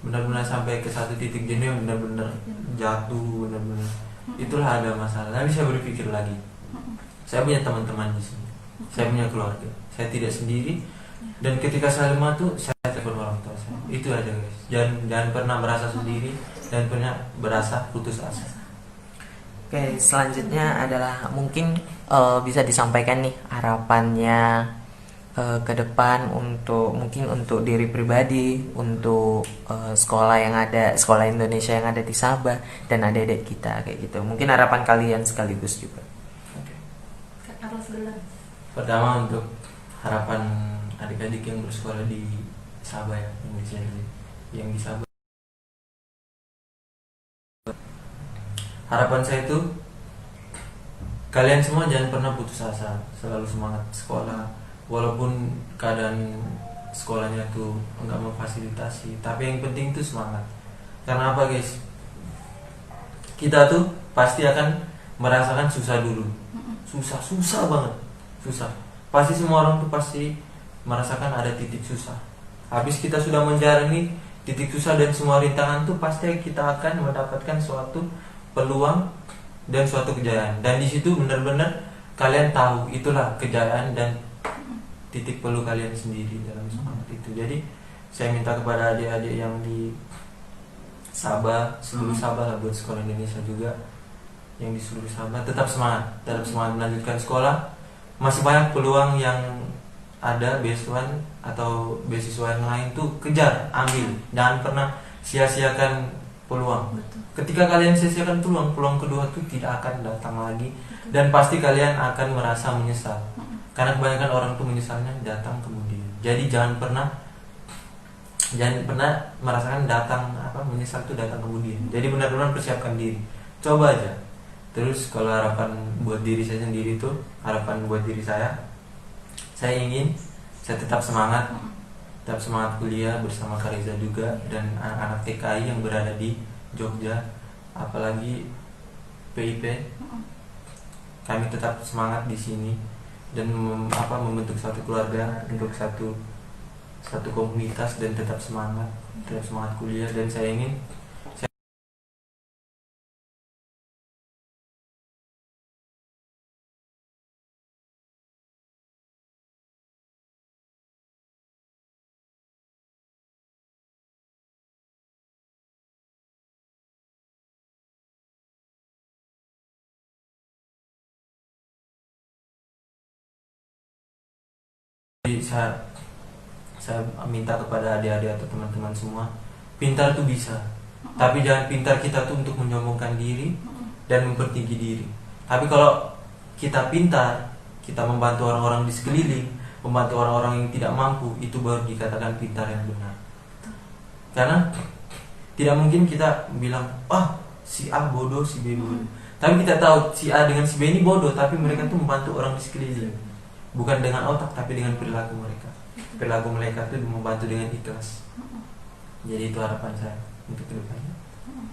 benar-benar sampai ke satu titik jenuh, benar-benar jatuh, benar-benar itulah ada masalah. Tapi saya berpikir lagi, saya punya teman-teman di sini, saya punya keluarga, saya tidak sendiri. Dan ketika saya lemah tuh saya telepon orang tua saya. Itu aja guys. Jangan pernah merasa sendiri dan pernah berasa putus asa. Oke, selanjutnya adalah mungkin bisa disampaikan nih harapannya ke depan untuk mungkin untuk diri pribadi, untuk sekolah yang ada, sekolah Indonesia yang ada di Sabah dan adik-adik kita kayak gitu. Mungkin harapan kalian sekaligus juga. Kak Carlos duluan. Pertama untuk harapan adik-adik yang bersekolah di Sabah ya, yang di Sabah. Harapan saya itu kalian semua jangan pernah putus asa, selalu semangat sekolah walaupun keadaan sekolahnya tuh enggak memfasilitasi, tapi yang penting itu semangat. Karena apa guys? Kita tuh pasti akan merasakan susah dulu. Susah banget. Susah. Pasti semua orang tuh pasti merasakan ada titik susah. Habis kita sudah menjalani titik susah dan semua rintangan tuh pasti kita akan mendapatkan suatu peluang dan suatu kejayaan. Dan di situ benar-benar kalian tahu itulah kejayaan dan titik peluh kalian sendiri dalam semangat itu. Jadi saya minta kepada adik-adik yang di Sabah, seluruh Sabah lah, buat sekolah Indonesia juga yang di seluruh Sabah, tetap semangat melanjutkan sekolah. Masih banyak peluang yang ada, beasiswa atau beasiswa yang lain tuh kejar, ambil, jangan pernah sia-siakan peluang. Betul. Ketika kalian sia-siakan peluang kedua tuh tidak akan datang lagi. Dan pasti kalian akan merasa menyesal. Karena kebanyakan orang tuh menyesalnya datang kemudian. Jadi jangan pernah merasakan menyesal tuh datang kemudian. Jadi benar-benar persiapkan diri. Coba aja. Terus kalau harapan buat diri saya sendiri tuh, harapan buat diri saya ingin saya tetap semangat kuliah bersama Kariza juga dan anak-anak TKI yang berada di Jogja, apalagi PIP. Kami tetap semangat di sini dan membentuk satu keluarga, untuk satu komunitas, dan tetap semangat kuliah. Dan saya ingin saya minta kepada adik-adik atau teman-teman semua, pintar tuh bisa, tapi jangan pintar kita tuh untuk menyombongkan diri dan mempertinggi diri. Tapi kalau kita pintar, kita membantu orang-orang di sekeliling, membantu orang-orang yang tidak mampu, itu baru dikatakan pintar yang benar. Karena tidak mungkin kita bilang, si A bodoh, si B bodoh. Tapi kita tahu si A dengan si B ini bodoh, tapi mereka tuh membantu orang di sekeliling. Bukan dengan otak, tapi dengan perilaku mereka. Perilaku mereka itu membantu dengan ikhlas. Jadi itu harapan saya untuk kedepannya.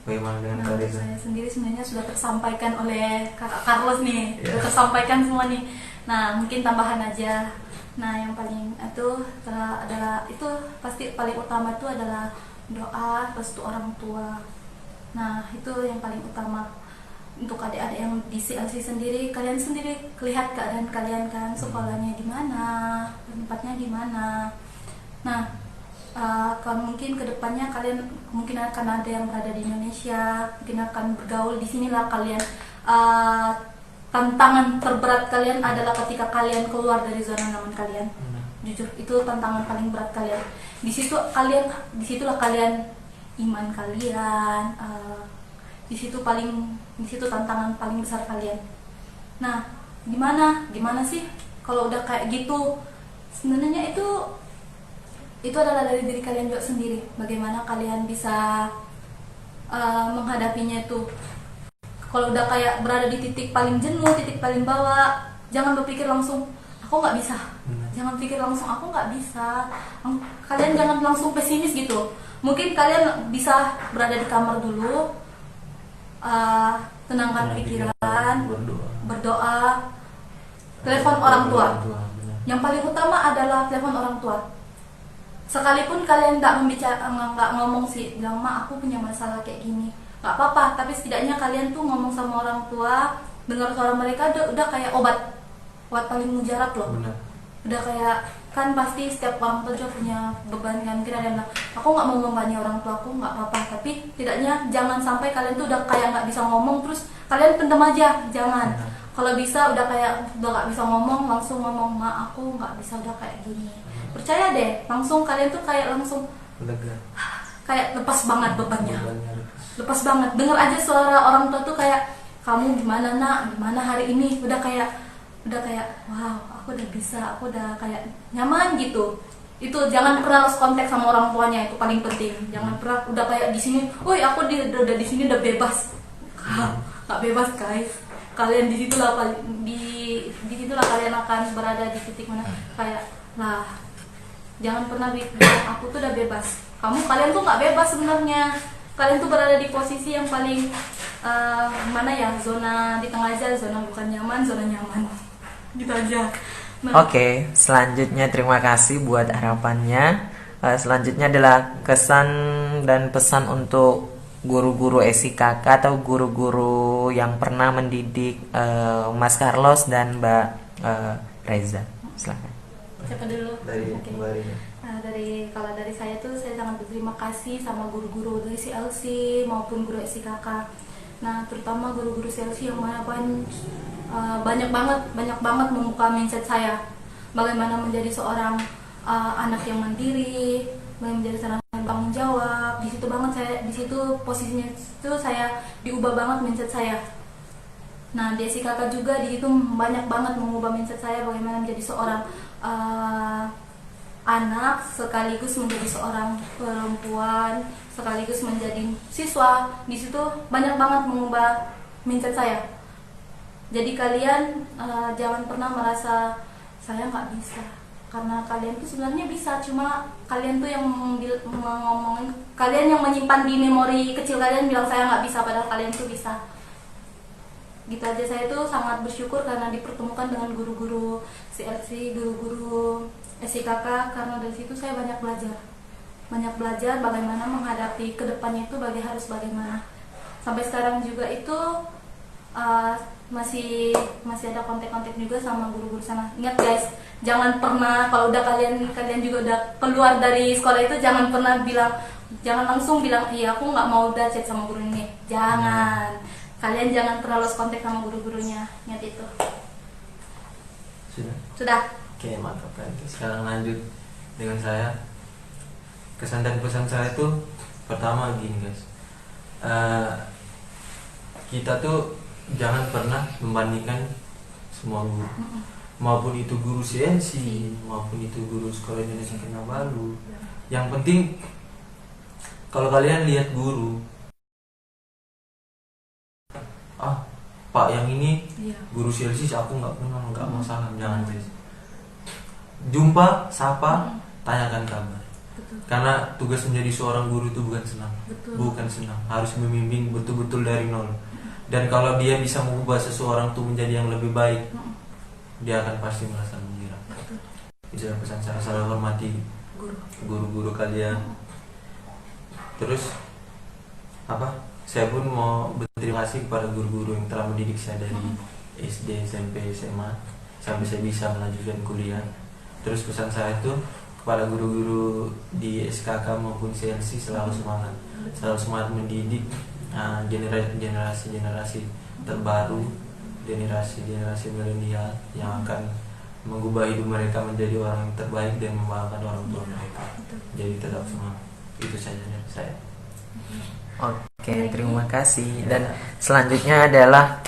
Bagaimana dengan Kak Reza? Saya sendiri sebenarnya sudah tersampaikan oleh Kakak Carlos nih, sudah tersampaikan semua nih. Nah, mungkin tambahan aja. Nah, yang paling itu adalah itu pasti paling utama itu adalah doa, restu orang tua. Nah, itu yang paling utama. Untuk adik-adik yang di CLC sendiri, kalian sendiri lihat keadaan kalian kan, sekolahnya gimana, tempatnya gimana. Nah, kalau mungkin kedepannya kalian mungkin akan ada yang berada di Indonesia, mungkin akan bergaul di sinilah kalian. Tantangan terberat kalian adalah ketika kalian keluar dari zona nyaman kalian. Jujur, itu tantangan paling berat kalian. Disitulah kalian iman kalian. Di situ tantangan paling besar kalian. Nah, gimana sih kalau udah kayak gitu? Sebenarnya itu adalah dari diri kalian juga sendiri. Bagaimana kalian bisa menghadapinya itu? Kalau udah kayak berada di titik paling jenuh, titik paling bawah, jangan berpikir langsung aku nggak bisa. Jangan pikir langsung aku nggak bisa. Kalian jangan langsung pesimis gitu. Mungkin kalian bisa berada di kamar dulu. Tenangkan pikiran, berdoa, telepon orang tua. Yang paling utama adalah telepon orang tua. Sekalipun kalian nggak ngomong sih, bilang aku punya masalah kayak gini, nggak apa-apa. Tapi setidaknya kalian tuh ngomong sama orang tua, dengar suara mereka udah kayak obat paling mujarab loh. Benar. Udah kayak, kan pasti setiap orang tua juga punya beban kan. Mungkin ada yang bilang, aku nggak mau membebani orang tua aku, nggak apa-apa. Tapi tidaknya jangan sampai kalian tuh udah kayak nggak bisa ngomong terus kalian pendem aja. Jangan. Kalau bisa udah nggak bisa ngomong, langsung ngomong, ma aku nggak bisa udah kayak gini. Percaya deh, langsung kalian tuh kayak langsung lega, kayak lepas banget bebannya. bebannya lepas. Lepas banget. Dengar aja suara orang tua tuh kayak, kamu gimana nak, gimana hari ini, udah kayak wow, aku udah bisa, aku udah kayak nyaman gitu. Itu jangan pernah lost kontak sama orang tuanya, itu paling penting. Jangan pernah udah kayak di sini, woi aku udah di sini udah bebas. Nggak bebas guys. Kalian di situlah di situlah kalian akan berada di titik mana kayak lah. Jangan pernah bilang aku tuh udah bebas. Kalian tuh nggak bebas sebenarnya. Kalian tuh berada di posisi yang paling mana ya, zona di tengah aja, zona bukan nyaman, zona nyaman. Gitu aja. Nah, Oke, selanjutnya terima kasih buat harapannya. Selanjutnya adalah kesan dan pesan untuk guru-guru SIKK atau guru-guru yang pernah mendidik Mas Carlos dan Mbak Reza. Silakan. siapa dulu? Dari Oke. Mbak Rina. Nah, kalau dari saya tuh saya sangat berterima kasih sama guru-guru dari CLC maupun guru SIKK. Nah, terutama guru-guru CLC yang banyak banget membuka mindset saya. Bagaimana menjadi seorang anak yang mandiri, bagaimana menjadi seorang yang bertanggung jawab. Di situ posisinya itu saya diubah banget mindset saya. Nah, di SIKK juga di situ banyak banget mengubah mindset saya bagaimana menjadi seorang anak sekaligus menjadi seorang perempuan sekaligus menjadi siswa. Di situ banyak banget mengubah mindset saya. Jadi kalian jangan pernah merasa saya nggak bisa, karena kalian tuh sebenarnya bisa, cuma kalian tuh yang ngomongin, kalian yang menyimpan di memori kecil kalian bilang saya nggak bisa, padahal kalian tuh bisa. Gitu aja. Saya tuh sangat bersyukur karena dipertemukan dengan guru-guru CLC, guru-guru SIKK, karena dari situ saya banyak belajar bagaimana menghadapi kedepannya itu harus bagaimana. Sampai sekarang juga itu masih ada kontak-kontak juga sama guru-guru sana. Ingat guys, jangan pernah kalau udah kalian juga udah keluar dari sekolah itu jangan langsung bilang iya aku nggak mau udah chat sama guru ini. Jangan. Kalian jangan pernah lost kontak sama guru-gurunya. Ingat itu. Sudah. Oke, mantap kan. Sekarang lanjut dengan saya. Kesan dan pesan saya tuh pertama gini guys. Kita tuh jangan pernah membandingkan semua guru, maupun itu guru CNC, maupun itu guru sekolah Indonesia Kinabalu. Yang penting kalau kalian lihat guru, Pak yang ini guru CLC aku nggak kenal, nggak masalah, jangan guys. Jumpa, sapa, tanyakan kabar. Betul. Karena tugas menjadi seorang guru itu bukan senang, harus membimbing betul-betul dari nol. Dan kalau dia bisa mengubah seseorang itu menjadi yang lebih baik, dia akan pasti merasa gembira. Itu adalah pesan saya. Salah hormati guru-guru kalian. Terus saya pun mau berterima kasih kepada guru-guru yang telah mendidik saya dari SD, SMP, SMA sampai saya bisa melanjutkan kuliah. Terus pesan saya itu kepada guru-guru di SKK maupun CLC selalu semangat mendidik generasi terbaru, generasi milenial yang akan mengubah hidup mereka menjadi orang yang terbaik dan membanggakan orang tua mereka. Jadi tetap semangat. Itu saja dari saya. Oke, terima kasih. Dan selanjutnya adalah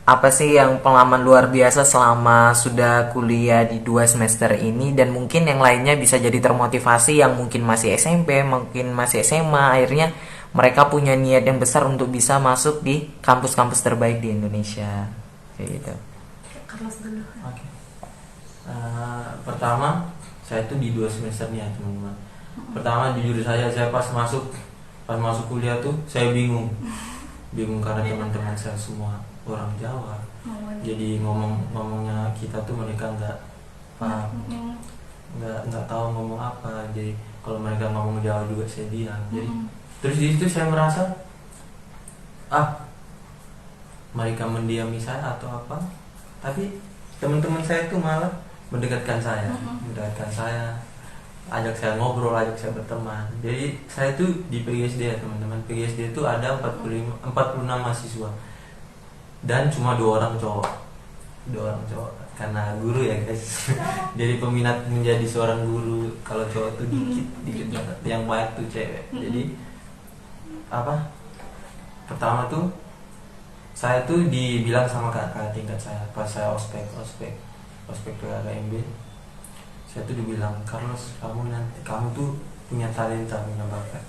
apa sih yang pengalaman luar biasa selama sudah kuliah di 2 semester ini, dan mungkin yang lainnya bisa jadi termotivasi yang mungkin masih SMP, mungkin masih SMA, akhirnya mereka punya niat yang besar untuk bisa masuk di kampus-kampus terbaik di Indonesia. Kayak gitu. Carlos dulu. Oke. Pertama, saya tuh di 2 semester nih ya teman-teman. Pertama jujur saya pas masuk kuliah tuh saya bingung karena teman-teman saya semua orang Jawa. Jadi ngomongnya kita tuh mereka nggak paham, nggak tahu ngomong apa. Jadi kalau mereka ngomong Jawa juga saya diam. Jadi terus di situ saya merasa mereka mendiami saya atau apa, tapi teman-teman saya tuh malah mendekatkan saya, ajak saya ngobrol, ajak saya berteman. Jadi saya tuh di PGSD ya teman-teman. PGSD itu ada 46 mahasiswa dan cuma 2 orang cowok. dua orang cowok karena guru ya guys. Jadi peminat menjadi seorang guru kalau cowok tuh dikit banget, yang banyak tuh cewek. Jadi apa, pertama tuh saya tuh dibilang sama kakak tingkat saya pas saya ospek PKKMB, saya tuh dibilang, Carlos, kamu tuh punya talenta, punya bakat,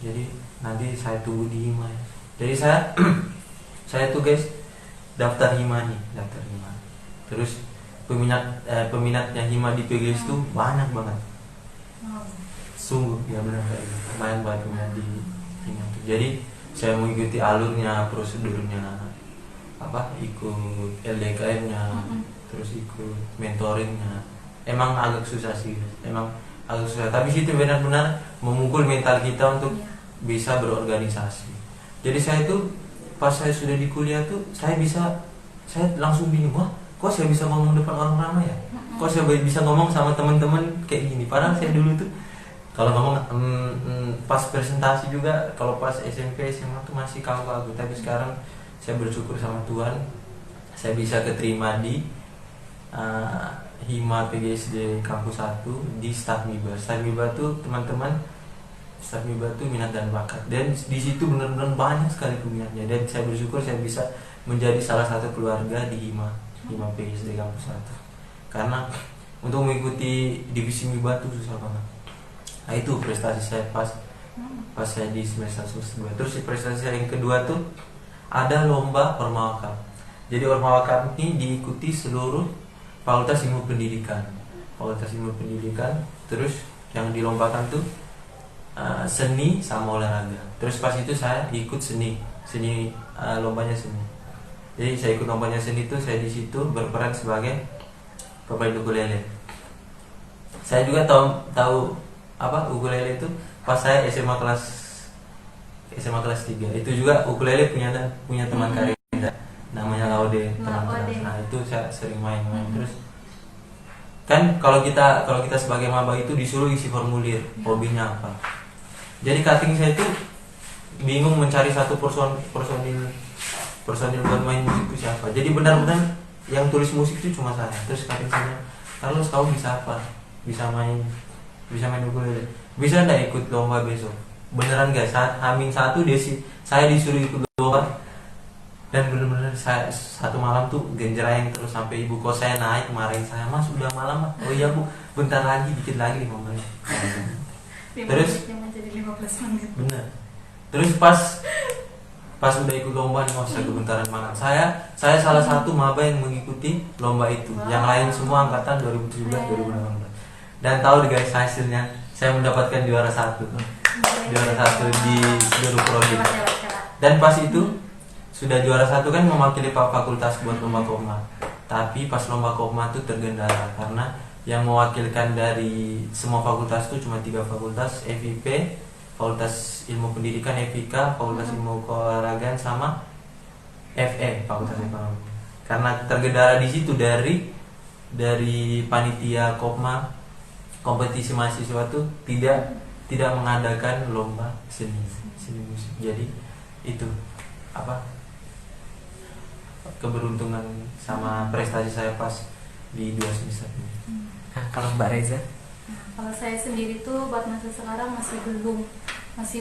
jadi nanti saya tunggu di HIMA ya. Jadi saya tuh guys daftar HIMA. Terus peminatnya HIMA di PGS tuh banyak banget. Sungguh ya benar kayak gitu. Lumayan banyak peminat di HIMA tuh. Jadi saya mengikuti alurnya, prosedurnya, ikut LDKM-nya, terus ikut mentoringnya. Emang agak susah sih, tapi situ benar-benar memukul mental kita untuk bisa berorganisasi. Jadi saya tuh pas saya sudah di kuliah tuh saya langsung bingung, wah kok saya bisa ngomong depan orang ramai ya, kok saya bisa ngomong sama teman-teman kayak gini. Padahal saya dulu tuh kalau ngomong pas presentasi juga, kalau pas SMP SMA tuh masih kaku-kaku. Tapi sekarang saya bersyukur sama Tuhan, saya bisa keterima di HIMA PGSD kampus 1 di Staf MIBA. Staf MIBA tuh teman-teman, Staf MIBA tuh minat dan bakat, dan di situ benar-benar banyak sekali peminatnya. Dan saya bersyukur saya bisa menjadi salah satu keluarga di HIMA PGSD kampus 1. Karena untuk mengikuti divisi MIBA tuh susah banget. Nah itu prestasi saya pas saya di semester 2. Terus prestasi saya yang kedua tuh ada lomba Ormawa Cup. Jadi Ormawa Cup ini diikuti seluruh Fakultas Ilmu Pendidikan. Terus yang dilombakan tuh seni sama olahraga. Terus pas itu saya ikut seni lombanya seni. Jadi saya ikut lombanya seni itu, saya di situ berperan sebagai pemain ukulele. Saya juga tahu ukulele itu pas saya SMA kelas 3. Itu juga ukulele punya teman karya namanya Laude, teman kelas. Nah itu saya sering main. Terus kan kalau kita sebagai maba itu disuruh isi formulir hobinya apa. Jadi cutting saya itu bingung mencari satu personil buat main musik itu siapa. Jadi benar-benar yang tulis musik itu cuma saya. Terus cutting saya, Carlos kamu bisa apa? Bisa main ukulele. Bisa nggak ikut lomba besok? Beneran guys, H-1 saya disuruh ikut lomba. Dan benar-benar saya satu malam tuh genjreng terus sampai ibu kos saya naik marahin saya, Mas udah malam. Oh iya Bu, bentar lagi, dikit lagi 5 menit. Terus menjadi 15 menit. Bener. Terus pas udah ikut lomba nih, saya kebentaran banget. Saya salah satu maba yang mengikuti lomba itu. Yang lain semua angkatan 2017 2018. Dan tahu deh guys hasilnya, saya mendapatkan juara 1 di seluruh prodi. Dan pas itu sudah juara 1 kan mewakili fakultas buat lomba Kopma. Tapi pas lomba Kopma itu tergendala karena yang mewakilkan dari semua fakultas itu cuma 3 fakultas, FIP, Fakultas Ilmu Pendidikan, FIK, Fakultas Ilmu Keolahragaan, sama FE, Fakultas Ekonomi. Karena tergendala di situ dari panitia Kopma, kompetisi mahasiswa tuh tidak mengadakan lomba seni musik. Jadi itu keberuntungan sama prestasi saya pas di 2 semester ini. Nah, kalau Mbak Reza? Kalau saya sendiri tuh buat masa sekarang masih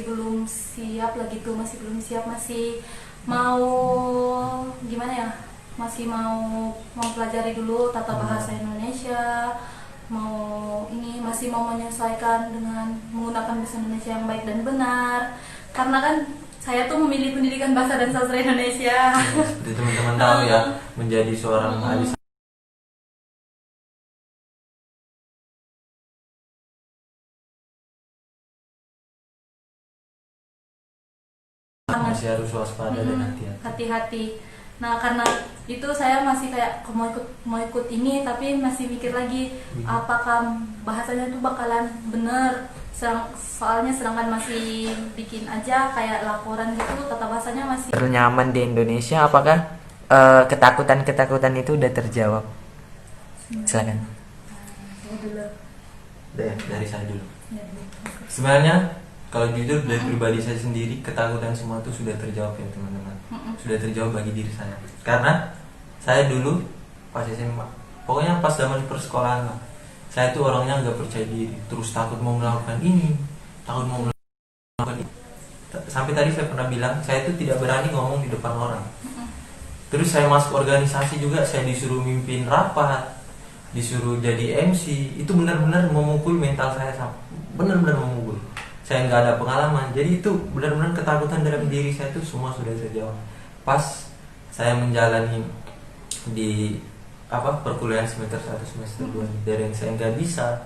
belum siap lagi tuh, masih mau gimana ya? Masih mau pelajari dulu tata bahasa Indonesia, masih mau menyesuaikan dengan menggunakan bahasa Indonesia yang baik dan benar. Karena kan saya tuh memilih pendidikan bahasa dan sastra Indonesia. Seperti teman-teman tahu ya, menjadi seorang ahli masih harus waspada dan hati-hati. Nah karena itu saya masih kayak mau ikut ini, tapi masih mikir lagi apakah bahasanya tuh bakalan bener. Soalnya sedangkan masih bikin aja kayak laporan gitu, tata bahasanya masih Nyaman di Indonesia, apakah ketakutan itu udah terjawab? Silakan. Dari saya dulu. Sebenarnya kalau jujur dari pribadi saya sendiri, ketakutan semua itu sudah terjawab ya teman-teman. Sudah terjawab bagi diri saya. Karena saya dulu pas SMA, pokoknya pas zaman persekolahan lah. Saya tuh orangnya nggak percaya diri, terus takut mau melakukan ini, takut mau melakukan itu. Sampai tadi saya pernah bilang, saya tuh tidak berani ngomong di depan orang. Terus saya masuk organisasi juga, saya disuruh mimpin rapat, disuruh jadi MC. Itu benar-benar memukul mental saya, benar-benar memukul. Saya nggak ada pengalaman, jadi itu benar-benar ketakutan dalam diri saya tuh semua sudah terjawab. Pas saya menjalani di perkuliahan semester 1 semester 2 dari yang saya nggak bisa.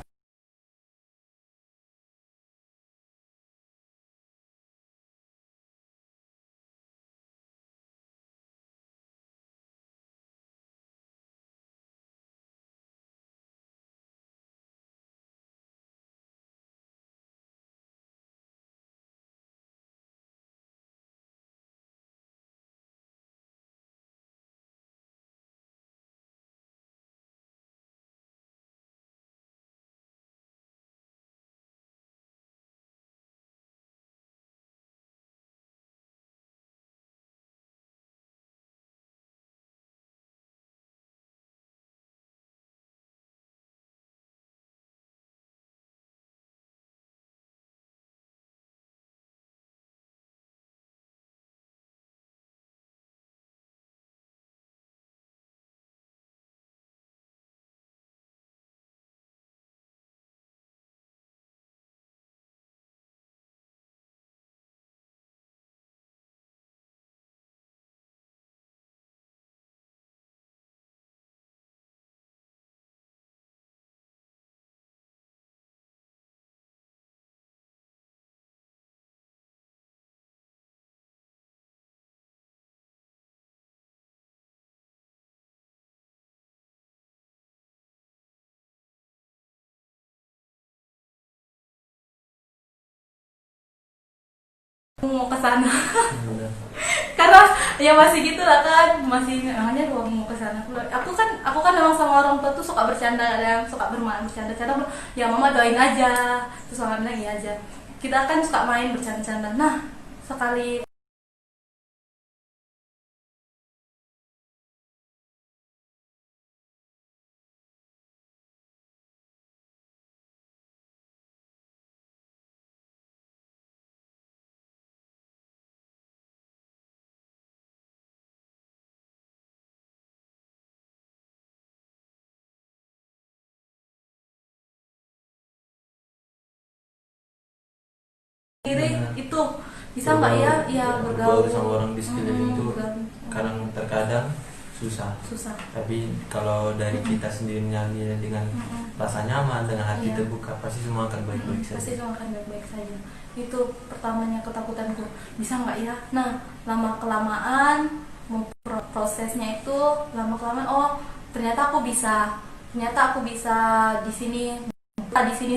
Mau ke sana. Karena ya masih gitu lah kan, masih namanya mau ke sana. Aku kan memang sama orang tua tuh suka bercanda dan suka bermain bercanda. Kadang ya mama doain aja, terus mama bilang ya aja. Kita kan suka main bercanda-canda. Nah, sekali kiri itu bisa nggak ya bergaul sama orang di sekeliling itu bergaul. kadang terkadang susah. Tapi kalau dari kita sendiri menjalani dengan rasa nyaman, dengan hati Iya. terbuka, pasti semua akan baik-baik Pasti saja. semua akan baik-baik saja. Itu pertamanya ketakutanku, bisa nggak ya. Nah, lama kelamaan prosesnya itu lama kelamaan, oh ternyata aku bisa di sini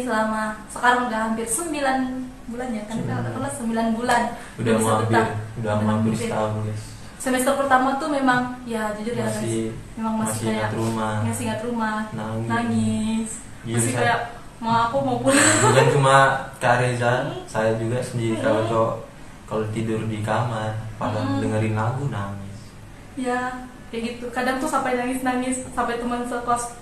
selama sekarang udah hampir 9 bulan ya kan, kita kelas 9 bulan Udah bisa mau betah. hampir setahun guys. Semester pertama tuh memang ya jujur ya guys, memang masih kayak ingat rumah, nangis. Iya, Masih saya- kayak aku mau pulang. Bukan cuma Kak Reza, saya juga sendiri kalau cowok kalau tidur di kamar pada dengerin lagu nangis. Ya kayak gitu, kadang tuh sampai nangis sampai teman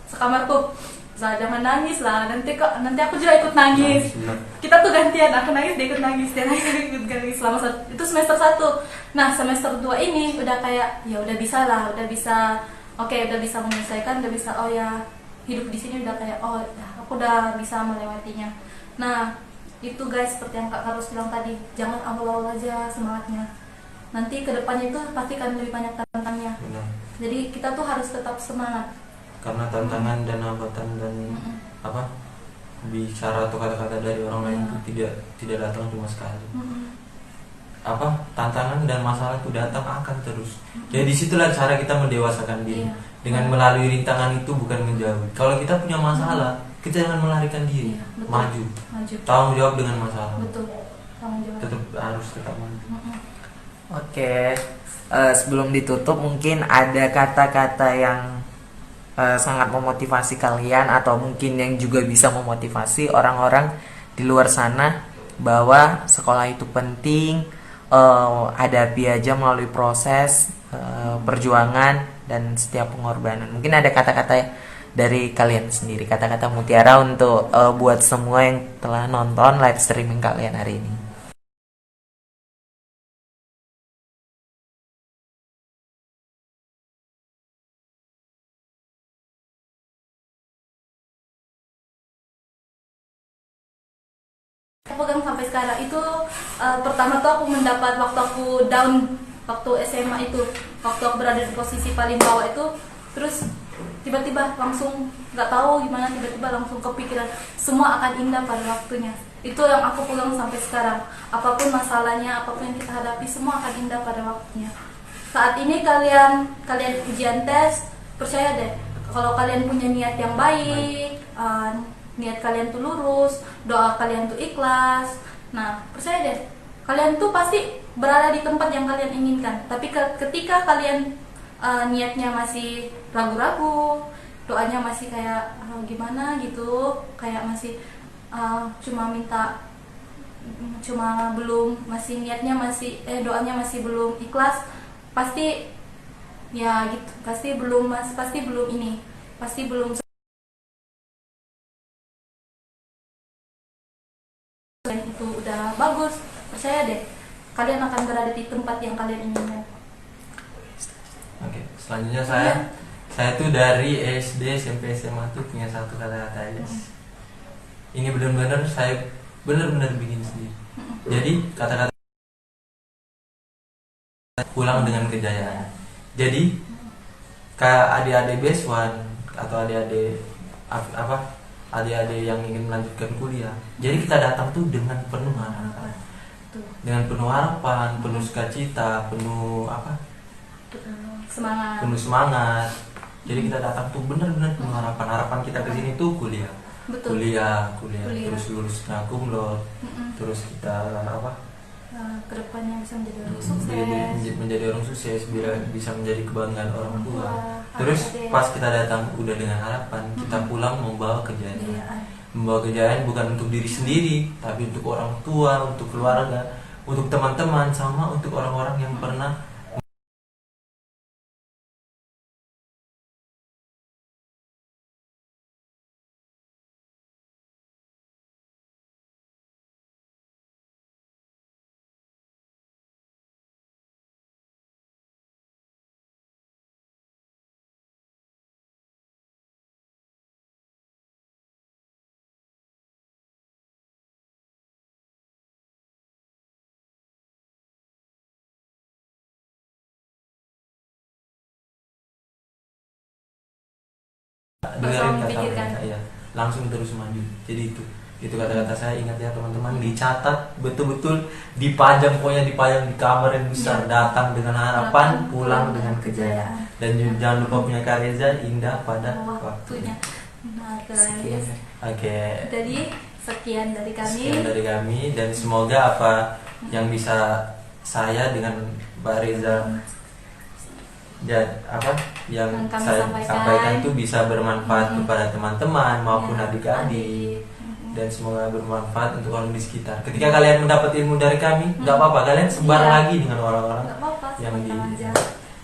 sekamarku, jangan nangis lah, nanti aku juga ikut nangis. Kita tuh gantian, aku nangis dia ikut nangis, dia nangis aku ikut nangis selama itu semester 1. Nah semester 2 ini udah kayak ya udah bisa lah, udah bisa menyelesaikan, udah bisa, oh ya hidup di sini udah kayak, oh ya, aku udah bisa melewatinya. Nah itu guys, seperti yang Kak Karus bilang tadi, jangan awal-awal aja semangatnya, nanti kedepannya itu pasti akan lebih banyak tantangannya. Benar. Jadi kita tuh harus tetap semangat. Karena tantangan dan hambatan dan bicara atau kata-kata dari orang lain itu tidak datang cuma sekali. Tantangan dan masalah itu datang akan terus. Jadi disitulah cara kita mendewasakan diri. Iya. Dengan melalui rintangan itu, bukan menjauh. Kalau kita punya masalah, kita jangan melarikan diri. Iya, betul. Maju. Maju. Tanggung jawab dengan masalah. Betul. Tanggung jawab. Harus tetap maju. Oke, sebelum ditutup mungkin ada kata-kata yang sangat memotivasi kalian atau mungkin yang juga bisa memotivasi orang-orang di luar sana bahwa sekolah itu penting, hadapi aja melalui proses perjuangan dan setiap pengorbanan. Mungkin ada kata-kata dari kalian sendiri, kata-kata mutiara untuk buat semua yang telah nonton live streaming kalian hari ini. Aku pegang sampai sekarang itu pertama tuh aku mendapat waktu aku down waktu SMA itu, waktu aku berada di posisi paling bawah itu, terus tiba-tiba langsung nggak tahu gimana, tiba-tiba langsung kepikiran semua akan indah pada waktunya. Itu yang aku pegang sampai sekarang. Apapun masalahnya, apapun yang kita hadapi, semua akan indah pada waktunya. Saat ini kalian ujian tes, percaya deh, kalau kalian punya niat yang baik, niat kalian tuh lurus, doa kalian tuh ikhlas, nah percaya deh, kalian tuh pasti berada di tempat yang kalian inginkan. Tapi ketika kalian niatnya masih ragu-ragu, doanya masih kayak gimana gitu, kayak masih masih niatnya masih doanya masih belum ikhlas, pasti ya gitu, pasti belum itu udah bagus. Percaya deh, kalian akan berada di tempat yang kalian inginkan. Oke, selanjutnya saya tuh dari SD, SMP, SMA tuh punya satu kata-kata aja. Ini benar-benar saya benar-benar bikin sendiri. Jadi kata-kata pulang dengan kejayaan. Jadi adik-adik B1 atau adik-adik yang ingin melanjutkan kuliah, jadi kita datang tuh dengan penuh harapan, penuh sukacita, penuh semangat. Jadi kita datang tuh benar-benar penuh harapan kita kesini tuh kuliah. Betul. Kuliah, terus lulus cum laude, terus kita Kedepannya bisa menjadi orang sukses, menjadi orang sukses, bisa menjadi kebanggaan orang tua. Terus Pas kita datang udah dengan harapan, kita pulang membawa kejayaan bukan untuk diri sendiri, tapi untuk orang tua, untuk keluarga, untuk teman-teman, sama untuk orang-orang yang pernah dengerin kata-kata ya, langsung terus maju. Jadi itu kata-kata saya, ingat ya teman-teman, dicatat betul-betul, dipajang di kamar yang besar. Datang dengan harapan, pulang dengan kejayaan. Dan jangan lupa punya karya indah pada waktunya. Nah guys, Jadi sekian dari kami, dan semoga apa yang bisa saya dengan Mbak Reza yang kami saya sampaikan itu bisa bermanfaat kepada teman-teman maupun adik-adik, dan semoga bermanfaat untuk orang di sekitar. Ketika kalian mendapat ilmu dari kami, nggak apa-apa, kalian sebar lagi dengan orang-orang yang di aja.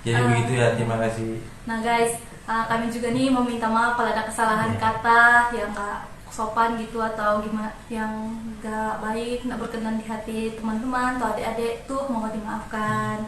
Jadi begitu ya, terima kasih. Nah guys, kami juga nih meminta maaf kalau ada kesalahan kata yang nggak sopan gitu, atau gimana yang nggak baik, nggak berkenan di hati teman-teman atau adik-adik tuh, mohon dimaafkan.